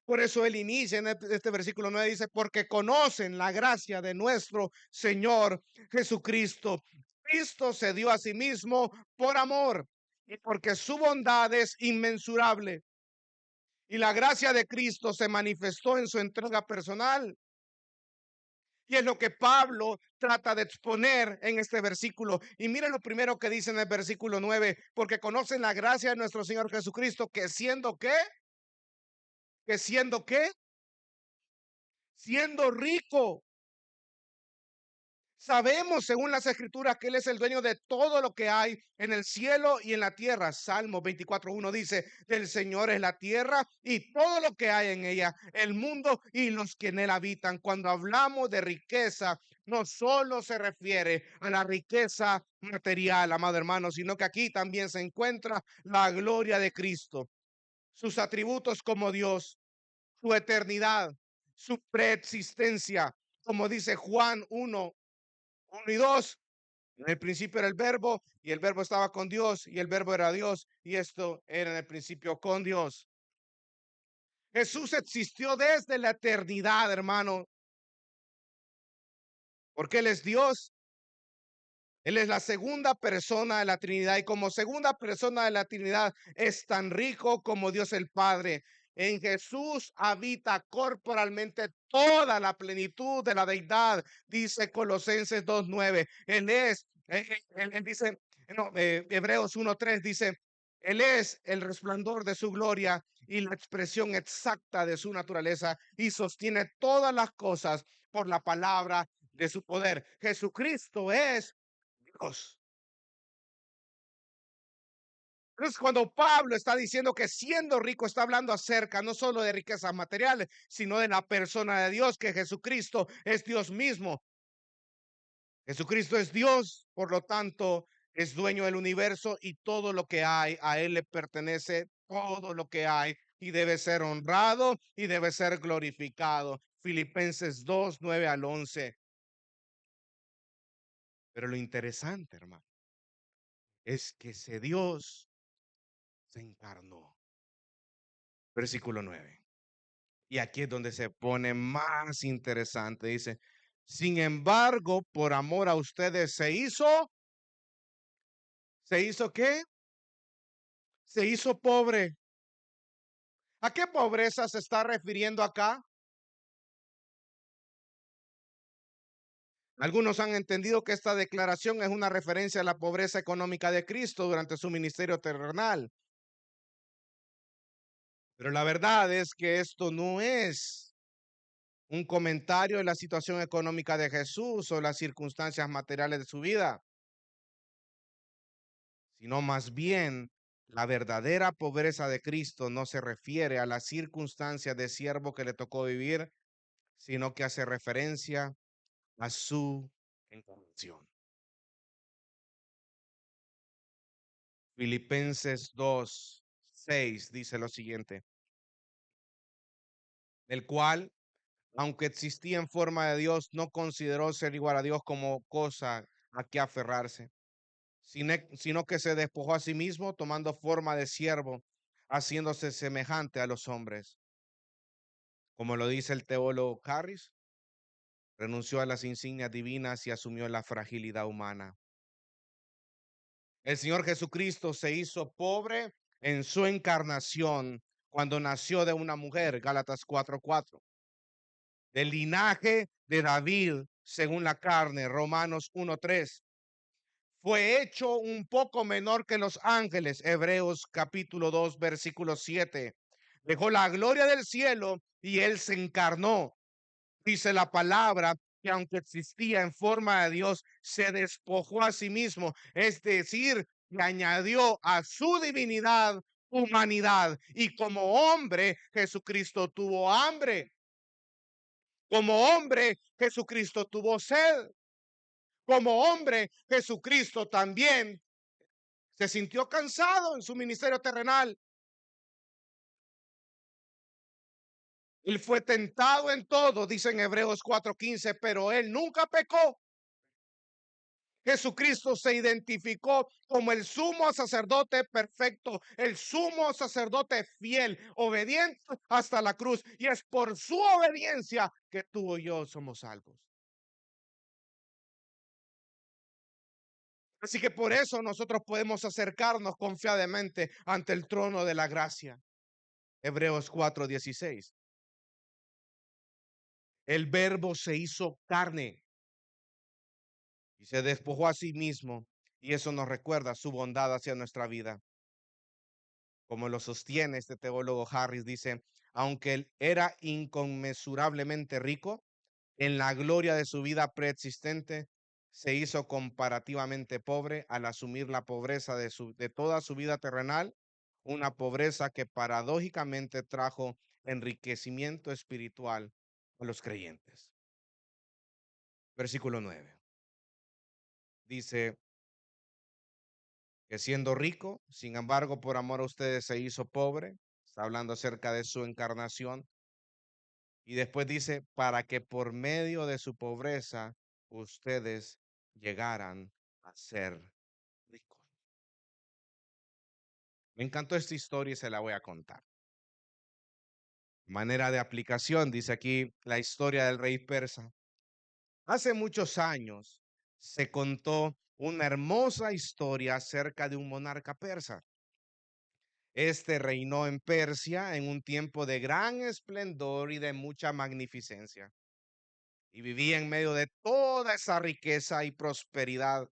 Por eso él inicia en este versículo 9, dice, porque conocen la gracia de nuestro Señor Jesucristo. Cristo se dio a sí mismo por amor y porque su bondad es inmensurable. Y la gracia de Cristo se manifestó en su entrega personal. Y es lo que Pablo trata de exponer en este versículo. Y miren lo primero que dice en el versículo 9, porque conocen la gracia de nuestro Señor Jesucristo, que siendo qué, que siendo qué, siendo rico. Sabemos, según las escrituras, que Él es el dueño de todo lo que hay en el cielo y en la tierra. Salmo 24:1 dice, del Señor es la tierra y todo lo que hay en ella, el mundo y los que en él habitan. Cuando hablamos de riqueza, no solo se refiere a la riqueza material, amado hermano, sino que aquí también se encuentra la gloria de Cristo, sus atributos como Dios, su eternidad, su preexistencia, como dice Juan 1 y 2, en el principio era el verbo y el verbo estaba con Dios y el verbo era Dios y esto era en el principio con Dios. Jesús existió desde la eternidad, hermano, porque Él es Dios. Él es la segunda persona de la Trinidad y como segunda persona de la Trinidad es tan rico como Dios el Padre. En Jesús habita corporalmente toda la plenitud de la deidad, dice Colosenses 2:9. Él dice, no, Hebreos 1:3 dice, Él es el resplandor de su gloria y la expresión exacta de su naturaleza y sostiene todas las cosas por la palabra de su poder. Jesucristo es Dios. Entonces, cuando Pablo está diciendo que siendo rico, está hablando acerca no solo de riquezas materiales, sino de la persona de Dios, que Jesucristo es Dios mismo. Jesucristo es Dios, por lo tanto, es dueño del universo y todo lo que hay, a Él le pertenece todo lo que hay y debe ser honrado y debe ser glorificado. Filipenses 2, 9 al 11. Pero lo interesante, hermano, es que ese Dios se encarnó. Versículo 9. Y aquí es donde se pone más interesante. Dice, sin embargo, por amor a ustedes ¿se hizo qué? Se hizo pobre. ¿A qué pobreza se está refiriendo acá? Algunos han entendido que esta declaración es una referencia a la pobreza económica de Cristo durante su ministerio terrenal. Pero la verdad es que esto no es un comentario de la situación económica de Jesús o las circunstancias materiales de su vida, sino más bien la verdadera pobreza de Cristo no se refiere a las circunstancias de siervo que le tocó vivir, sino que hace referencia a su encarnación. Filipenses 2, 6 dice lo siguiente, el cual, aunque existía en forma de Dios, no consideró ser igual a Dios como cosa a que aferrarse, sino que se despojó a sí mismo, tomando forma de siervo, haciéndose semejante a los hombres. Como lo dice el teólogo Harris, renunció a las insignias divinas y asumió la fragilidad humana. El Señor Jesucristo se hizo pobre en su encarnación cuando nació de una mujer, Gálatas 4:4, del linaje de David según la carne, Romanos 1:3. Fue hecho un poco menor que los ángeles, Hebreos capítulo 2, versículo 7. Dejó la gloria del cielo y él se encarnó. Dice la palabra que aunque existía en forma de Dios, se despojó a sí mismo, es decir, le añadió a su divinidad humanidad. Y como hombre, Jesucristo tuvo hambre. Como hombre, Jesucristo tuvo sed. Como hombre, Jesucristo también se sintió cansado en su ministerio terrenal. Él fue tentado en todo, dice en Hebreos 4:15, pero él nunca pecó. Jesucristo se identificó como el sumo sacerdote perfecto, el sumo sacerdote fiel, obediente hasta la cruz. Y es por su obediencia que tú y yo somos salvos. Así que por eso nosotros podemos acercarnos confiadamente ante el trono de la gracia. Hebreos 4:16. El verbo se hizo carne y se despojó a sí mismo. Y eso nos recuerda su bondad hacia nuestra vida. Como lo sostiene este teólogo Harris, dice, aunque él era inconmensurablemente rico, en la gloria de su vida preexistente, se hizo comparativamente pobre al asumir la pobreza de toda su vida terrenal, una pobreza que paradójicamente trajo enriquecimiento espiritual a los creyentes. Versículo 9. Dice que siendo rico, sin embargo, por amor a ustedes se hizo pobre. Está hablando acerca de su encarnación. Y después dice, para que por medio de su pobreza ustedes llegaran a ser ricos. Me encantó esta historia y se la voy a contar. Manera de aplicación, dice aquí la historia del rey persa. Hace muchos años se contó una hermosa historia acerca de un monarca persa. Este reinó en Persia en un tiempo de gran esplendor y de mucha magnificencia. Y vivía en medio de toda esa riqueza y prosperidad,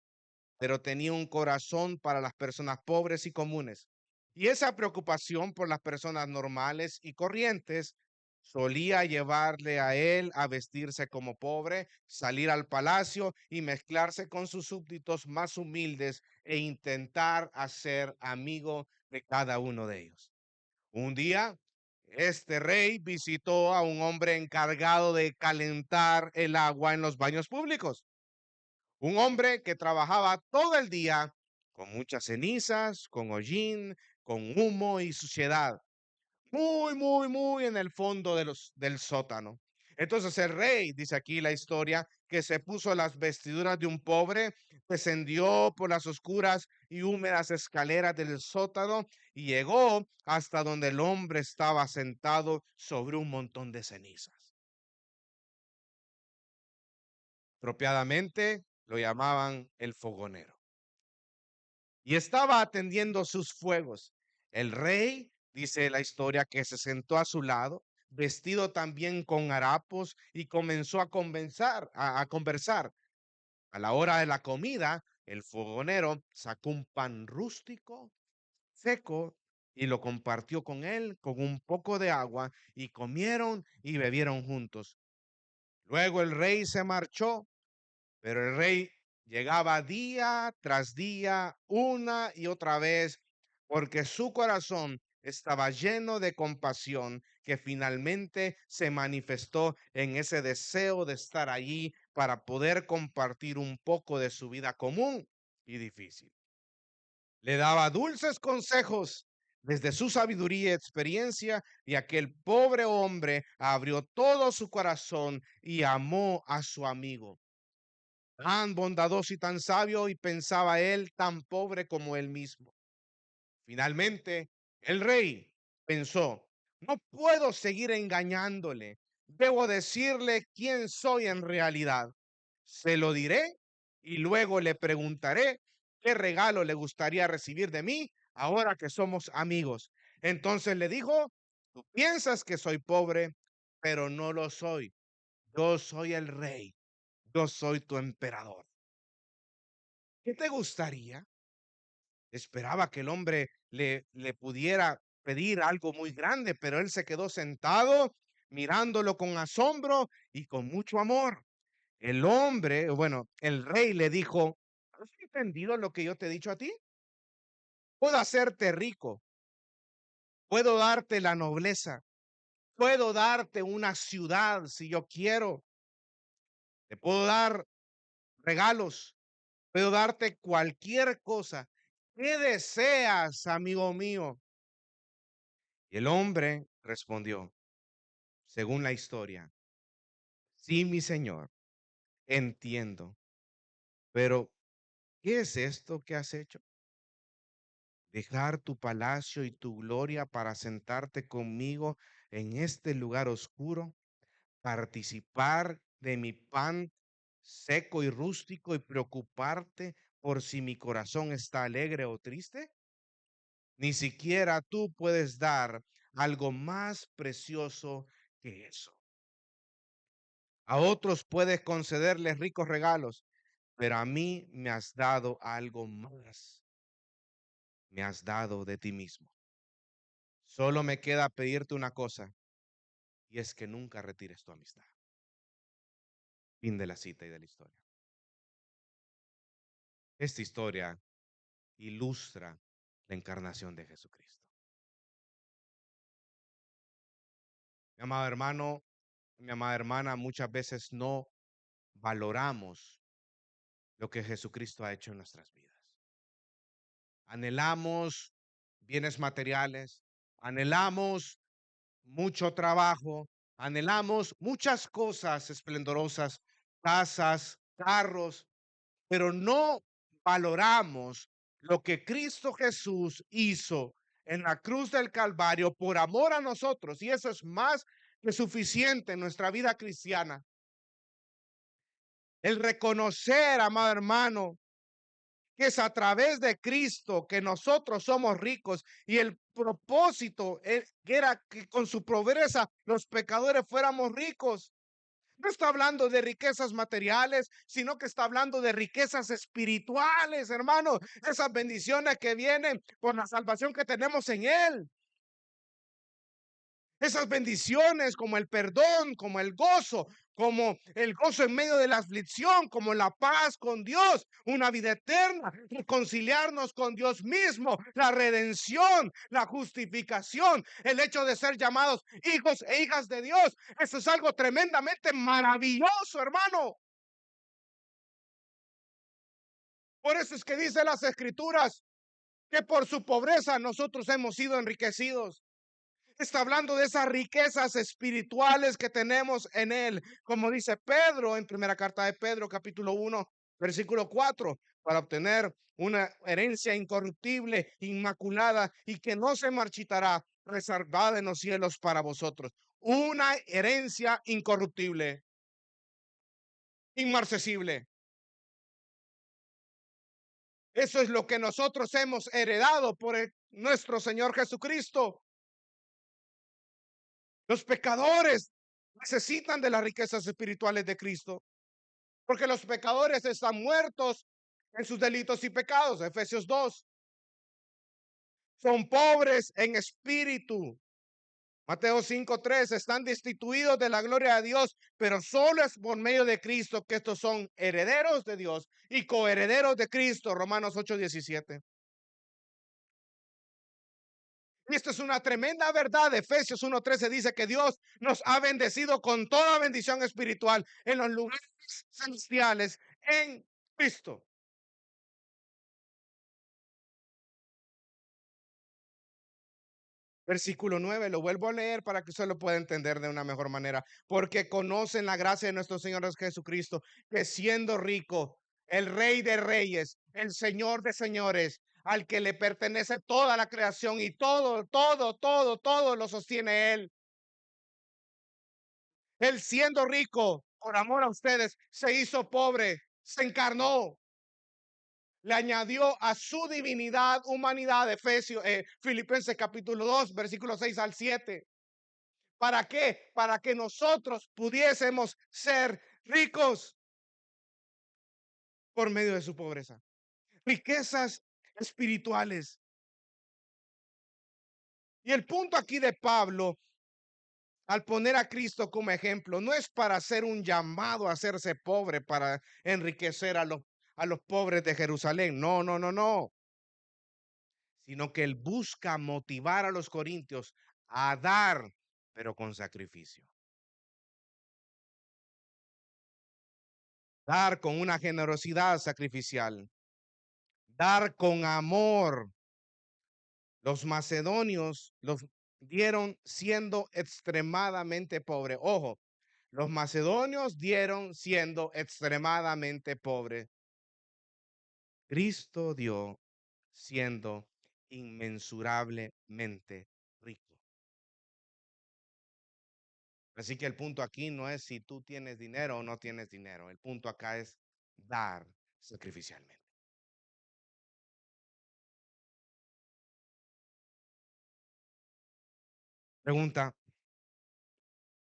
pero tenía un corazón para las personas pobres y comunes. Y esa preocupación por las personas normales y corrientes solía llevarle a él a vestirse como pobre, salir al palacio y mezclarse con sus súbditos más humildes e intentar hacer amigo de cada uno de ellos. Un día, este rey visitó a un hombre encargado de calentar el agua en los baños públicos. Un hombre que trabajaba todo el día con muchas cenizas, con hollín, con humo y suciedad. Muy en el fondo del sótano. Entonces el rey, dice aquí la historia, que se puso las vestiduras de un pobre, descendió por las oscuras y húmedas escaleras del sótano y llegó hasta donde el hombre estaba sentado sobre un montón de cenizas. Apropiadamente lo llamaban el fogonero. Y estaba atendiendo sus fuegos. El rey, dice la historia, que se sentó a su lado, vestido también con harapos, y comenzó a conversar. A la hora de la comida, el fogonero sacó un pan rústico, seco, y lo compartió con él con un poco de agua, y comieron y bebieron juntos. Luego el rey se marchó, pero el rey llegaba día tras día, una y otra vez, porque su corazón estaba lleno de compasión que finalmente se manifestó en ese deseo de estar allí para poder compartir un poco de su vida común y difícil. Le daba dulces consejos desde su sabiduría y experiencia, y aquel pobre hombre abrió todo su corazón y amó a su amigo. Tan bondadoso y tan sabio, y pensaba él, tan pobre como él mismo. Finalmente, el rey pensó, no puedo seguir engañándole, debo decirle quién soy en realidad. Se lo diré y luego le preguntaré qué regalo le gustaría recibir de mí ahora que somos amigos. Entonces le dijo, tú piensas que soy pobre, pero no lo soy. Yo soy el rey, yo soy tu emperador. ¿Qué te gustaría? Esperaba que el hombre le pudiera pedir algo muy grande, pero él se quedó sentado mirándolo con asombro y con mucho amor. El hombre, bueno, el rey le dijo, ¿has entendido lo que yo te he dicho a ti? Puedo hacerte rico, puedo darte la nobleza, puedo darte una ciudad si yo quiero, te puedo dar regalos, puedo darte cualquier cosa. ¿Qué deseas, amigo mío? Y el hombre respondió, según la historia, sí, mi señor, entiendo, pero ¿qué es esto que has hecho? Dejar tu palacio y tu gloria para sentarte conmigo en este lugar oscuro, participar de mi pan seco y rústico y preocuparte por si mi corazón está alegre o triste. Ni siquiera tú puedes dar algo más precioso que eso. A otros puedes concederles ricos regalos, pero a mí me has dado algo más. Me has dado de ti mismo. Solo me queda pedirte una cosa, y es que nunca retires tu amistad. Fin de la cita y de la historia. Esta historia ilustra la encarnación de Jesucristo. Mi amado hermano, mi amada hermana, muchas veces no valoramos lo que Jesucristo ha hecho en nuestras vidas. Anhelamos bienes materiales, anhelamos mucho trabajo, anhelamos muchas cosas esplendorosas, casas, carros, pero no valoramos lo que Cristo Jesús hizo en la cruz del Calvario por amor a nosotros. Y eso es más que suficiente en nuestra vida cristiana. El reconocer, amado hermano, que es a través de Cristo que nosotros somos ricos, y el propósito era que con su pobreza los pecadores fuéramos ricos. No está hablando de riquezas materiales, sino que está hablando de riquezas espirituales, hermano. Esas bendiciones que vienen por la salvación que tenemos en Él. Esas bendiciones como el perdón, como el gozo en medio de la aflicción, como la paz con Dios, una vida eterna, reconciliarnos con Dios mismo, la redención, la justificación, el hecho de ser llamados hijos e hijas de Dios. Eso es algo tremendamente maravilloso, hermano. Por eso es que dice las Escrituras que por su pobreza nosotros hemos sido enriquecidos. Está hablando de esas riquezas espirituales que tenemos en Él, como dice Pedro en primera carta de Pedro, capítulo 1, versículo 4, para obtener una herencia incorruptible, inmaculada y que no se marchitará, reservada en los cielos para vosotros. Una herencia incorruptible, inmarcesible. Eso es lo que nosotros hemos heredado por nuestro Señor Jesucristo. Los pecadores necesitan de las riquezas espirituales de Cristo, porque los pecadores están muertos en sus delitos y pecados. Efesios 2. Son pobres en espíritu. Mateo 5:3. Están destituidos de la gloria de Dios, pero solo es por medio de Cristo que estos son herederos de Dios y coherederos de Cristo. Romanos 8:17. Y esto es una tremenda verdad. Efesios 1:13 dice que Dios nos ha bendecido con toda bendición espiritual en los lugares celestiales en Cristo. Versículo 9, lo vuelvo a leer para que usted lo pueda entender de una mejor manera. Porque conocen la gracia de nuestro Señor Jesucristo, que siendo rico, el Rey de Reyes, el Señor de Señores, al que le pertenece toda la creación y todo lo sostiene Él. Él siendo rico, por amor a ustedes, se hizo pobre, se encarnó, le añadió a su divinidad, humanidad, Filipenses capítulo 2, versículos 6 al 7. ¿Para qué? Para que nosotros pudiésemos ser ricos por medio de su pobreza. Riquezas espirituales. Y el punto aquí de Pablo, al poner a Cristo como ejemplo, no es para hacer un llamado a hacerse pobre, para enriquecer a los pobres de Jerusalén. No, no, no, no. Sino que él busca motivar a los corintios a dar, pero con sacrificio. Dar con una generosidad sacrificial. Dar con amor. Los macedonios los dieron siendo extremadamente pobres. Ojo, los macedonios dieron siendo extremadamente pobres. Cristo dio siendo inmensurablemente rico. Así que el punto aquí no es si tú tienes dinero o no tienes dinero. El punto acá es dar sacrificialmente. Pregunta,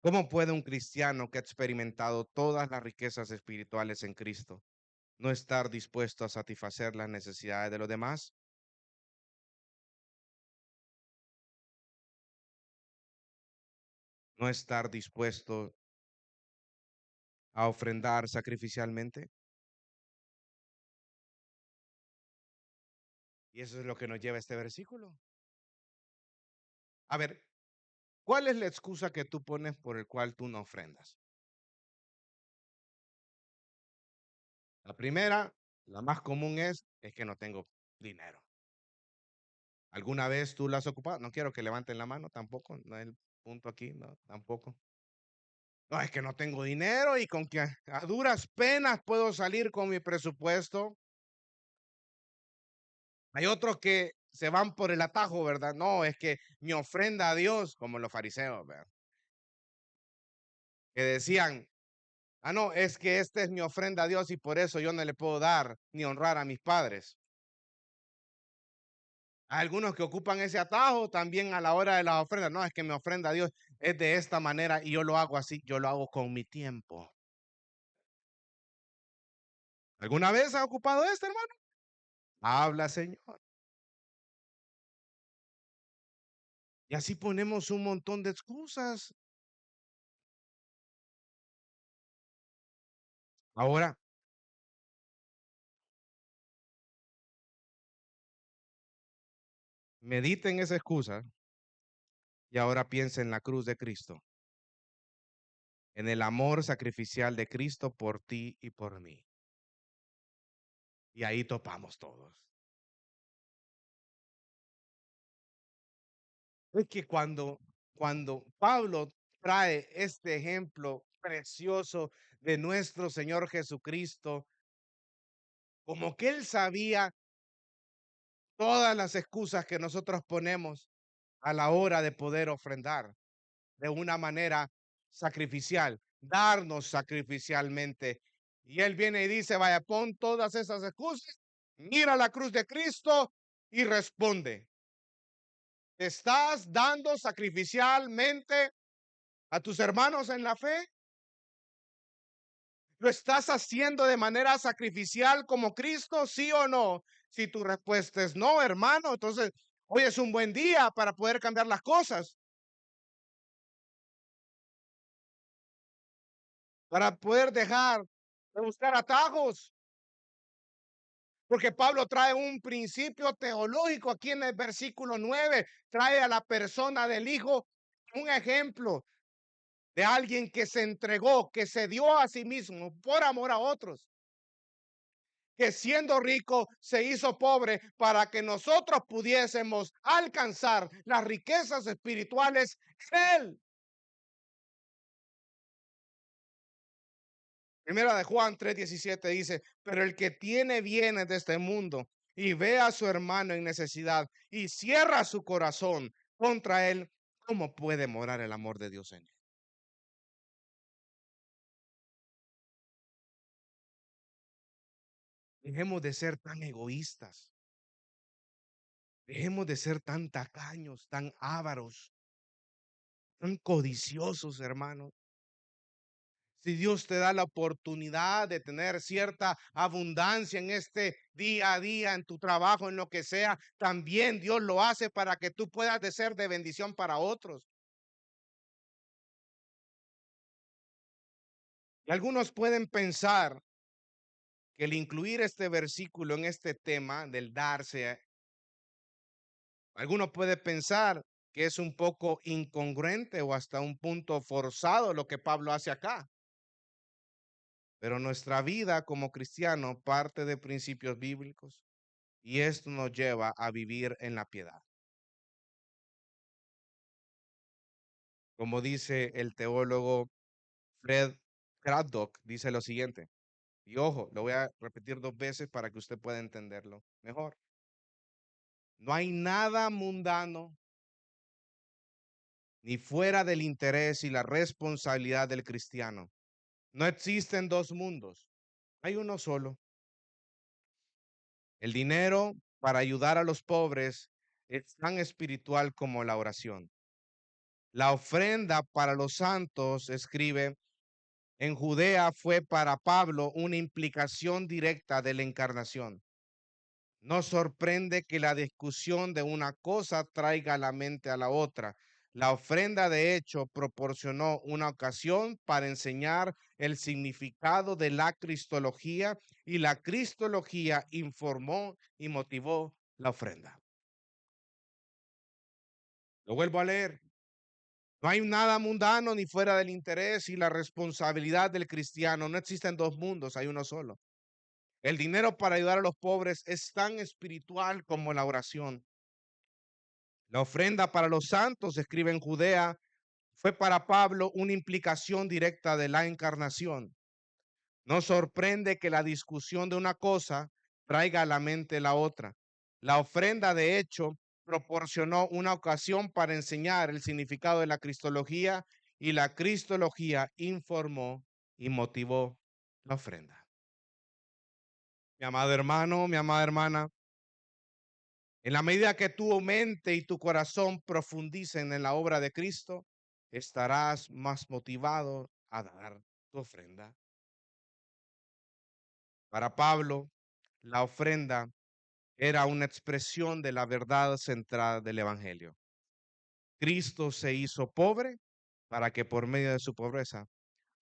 ¿cómo puede un cristiano que ha experimentado todas las riquezas espirituales en Cristo no estar dispuesto a satisfacer las necesidades de los demás? ¿No estar dispuesto a ofrendar sacrificialmente? Y eso es lo que nos lleva a este versículo. A ver, ¿cuál es la excusa que tú pones por el cual tú no ofrendas? La primera, la más común es que no tengo dinero. ¿Alguna vez tú la has ocupado? No quiero que levanten la mano tampoco, no es el punto aquí, no, tampoco. No, es que no tengo dinero y con que a duras penas puedo salir con mi presupuesto. Hay otros que se van por el atajo, ¿verdad? No, es que mi ofrenda a Dios, como los fariseos, ¿verdad? Que decían, ah, no, es que esta es mi ofrenda a Dios y por eso yo no le puedo dar ni honrar a mis padres. Hay algunos que ocupan ese atajo también a la hora de las ofrendas. No, es que mi ofrenda a Dios es de esta manera y yo lo hago así, yo lo hago con mi tiempo. ¿Alguna vez ha ocupado esto, hermano? Habla, Señor. Y así ponemos un montón de excusas. Ahora, medita en esa excusa y ahora piensa en la cruz de Cristo, en el amor sacrificial de Cristo por ti y por mí. Y ahí topamos todos. Es que cuando cuando Pablo trae este ejemplo precioso de nuestro Señor Jesucristo, como que él sabía todas las excusas que nosotros ponemos a la hora de poder ofrendar de una manera sacrificial, darnos sacrificialmente. Y él viene y dice, vaya, pon todas esas excusas, mira la cruz de Cristo y responde. ¿Te estás dando sacrificialmente a tus hermanos en la fe? ¿Lo estás haciendo de manera sacrificial como Cristo, sí o no? Si tu respuesta es no, hermano, entonces hoy es un buen día para poder cambiar las cosas, para poder dejar de buscar atajos. Porque Pablo trae un principio teológico aquí en el versículo 9, trae a la persona del Hijo un ejemplo de alguien que se entregó, que se dio a sí mismo por amor a otros, que siendo rico se hizo pobre para que nosotros pudiésemos alcanzar las riquezas espirituales en él. Primera de Juan 3:17 dice, pero el que tiene bienes de este mundo y ve a su hermano en necesidad y cierra su corazón contra él, ¿cómo puede morar el amor de Dios en él? Dejemos de ser tan egoístas, dejemos de ser tan tacaños, tan ávaros, tan codiciosos, hermanos. Si Dios te da la oportunidad de tener cierta abundancia en este día a día, en tu trabajo, en lo que sea, también Dios lo hace para que tú puedas de ser de bendición para otros. Y algunos pueden pensar que el incluir este versículo en este tema del darse, algunos pueden pensar que es un poco incongruente o hasta un punto forzado lo que Pablo hace acá. Pero nuestra vida como cristiano parte de principios bíblicos y esto nos lleva a vivir en la piedad. Como dice el teólogo Fred Craddock, dice lo siguiente, y ojo, lo voy a repetir dos veces para que usted pueda entenderlo mejor. No hay nada mundano ni fuera del interés y la responsabilidad del cristiano. No existen dos mundos, hay uno solo. El dinero para ayudar a los pobres es tan espiritual como la oración. La ofrenda para los santos, escribe, en Judea fue para Pablo una implicación directa de la encarnación. No sorprende que la discusión de una cosa traiga a la mente a la otra. La ofrenda, de hecho, proporcionó una ocasión para enseñar el significado de la cristología y la cristología informó y motivó la ofrenda. Lo vuelvo a leer. No hay nada mundano ni fuera del interés y la responsabilidad del cristiano. No existen dos mundos, hay uno solo. El dinero para ayudar a los pobres es tan espiritual como la oración. La ofrenda para los santos, escribe en Judea, fue para Pablo una implicación directa de la encarnación. No sorprende que la discusión de una cosa traiga a la mente la otra. La ofrenda, de hecho, proporcionó una ocasión para enseñar el significado de la cristología y la cristología informó y motivó la ofrenda. Mi amado hermano, mi amada hermana, en la medida que tu mente y tu corazón profundicen en la obra de Cristo, estarás más motivado a dar tu ofrenda. Para Pablo, la ofrenda era una expresión de la verdad central del Evangelio. Cristo se hizo pobre para que por medio de su pobreza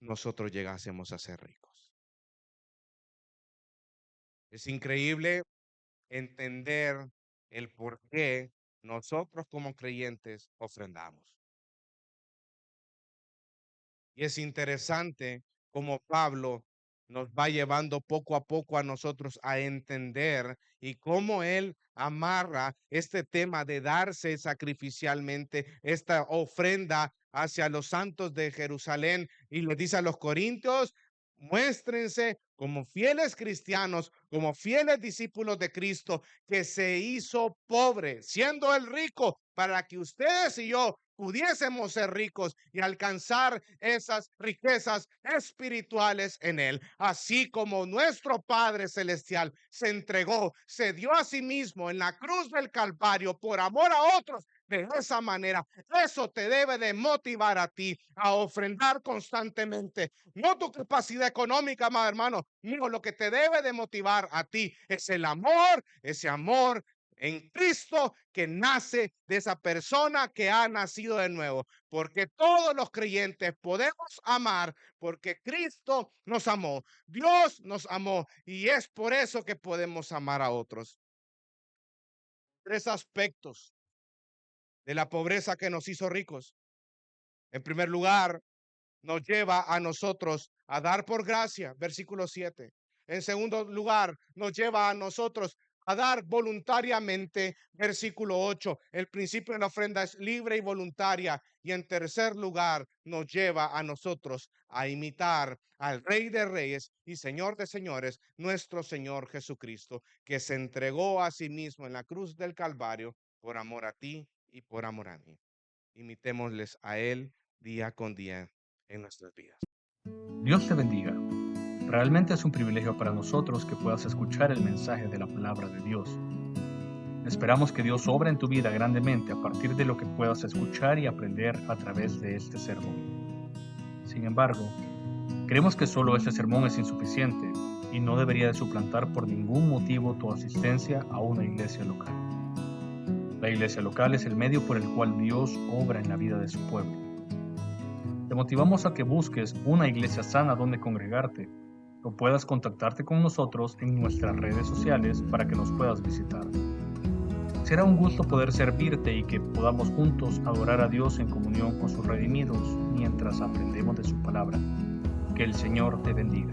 nosotros llegásemos a ser ricos. Es increíble entender el por qué nosotros como creyentes ofrendamos. Y es interesante como Pablo nos va llevando poco a poco a nosotros a entender y cómo Él amarra este tema de darse sacrificialmente, esta ofrenda hacia los santos de Jerusalén, y le dice a los corintios: muéstrense como fieles cristianos, como fieles discípulos de Cristo, que se hizo pobre, siendo el rico, para que ustedes y yo pudiésemos ser ricos y alcanzar esas riquezas espirituales en Él. Así como nuestro Padre Celestial se entregó, se dio a sí mismo en la cruz del Calvario por amor a otros, de esa manera, eso te debe de motivar a ti a ofrendar constantemente. No tu capacidad económica, amado hermano, no, lo que te debe de motivar a ti es el amor, ese amor en Cristo que nace de esa persona que ha nacido de nuevo, porque todos los creyentes podemos amar porque Cristo nos amó, Dios nos amó, y es por eso que podemos amar a otros. Tres aspectos de la pobreza que nos hizo ricos. En primer lugar, nos lleva a nosotros a dar por gracia, versículo 7. En segundo lugar, nos lleva a nosotros a dar voluntariamente, versículo 8. El principio de la ofrenda es libre y voluntaria. Y en tercer lugar, nos lleva a nosotros a imitar al Rey de Reyes y Señor de Señores, nuestro Señor Jesucristo, que se entregó a sí mismo en la cruz del Calvario por amor a ti y por amor a mí. Imitémosles a Él día con día en nuestras vidas. Dios te bendiga. Realmente es un privilegio para nosotros que puedas escuchar el mensaje de la palabra de Dios. Esperamos que Dios obra en tu vida grandemente a partir de lo que puedas escuchar y aprender a través de este sermón. Sin embargo, creemos que solo este sermón es insuficiente y no debería de suplantar por ningún motivo tu asistencia a una iglesia local. La iglesia local es el medio por el cual Dios obra en la vida de su pueblo. Te motivamos a que busques una iglesia sana donde congregarte o puedas contactarte con nosotros en nuestras redes sociales para que nos puedas visitar. Será un gusto poder servirte y que podamos juntos adorar a Dios en comunión con sus redimidos mientras aprendemos de su palabra. Que el Señor te bendiga.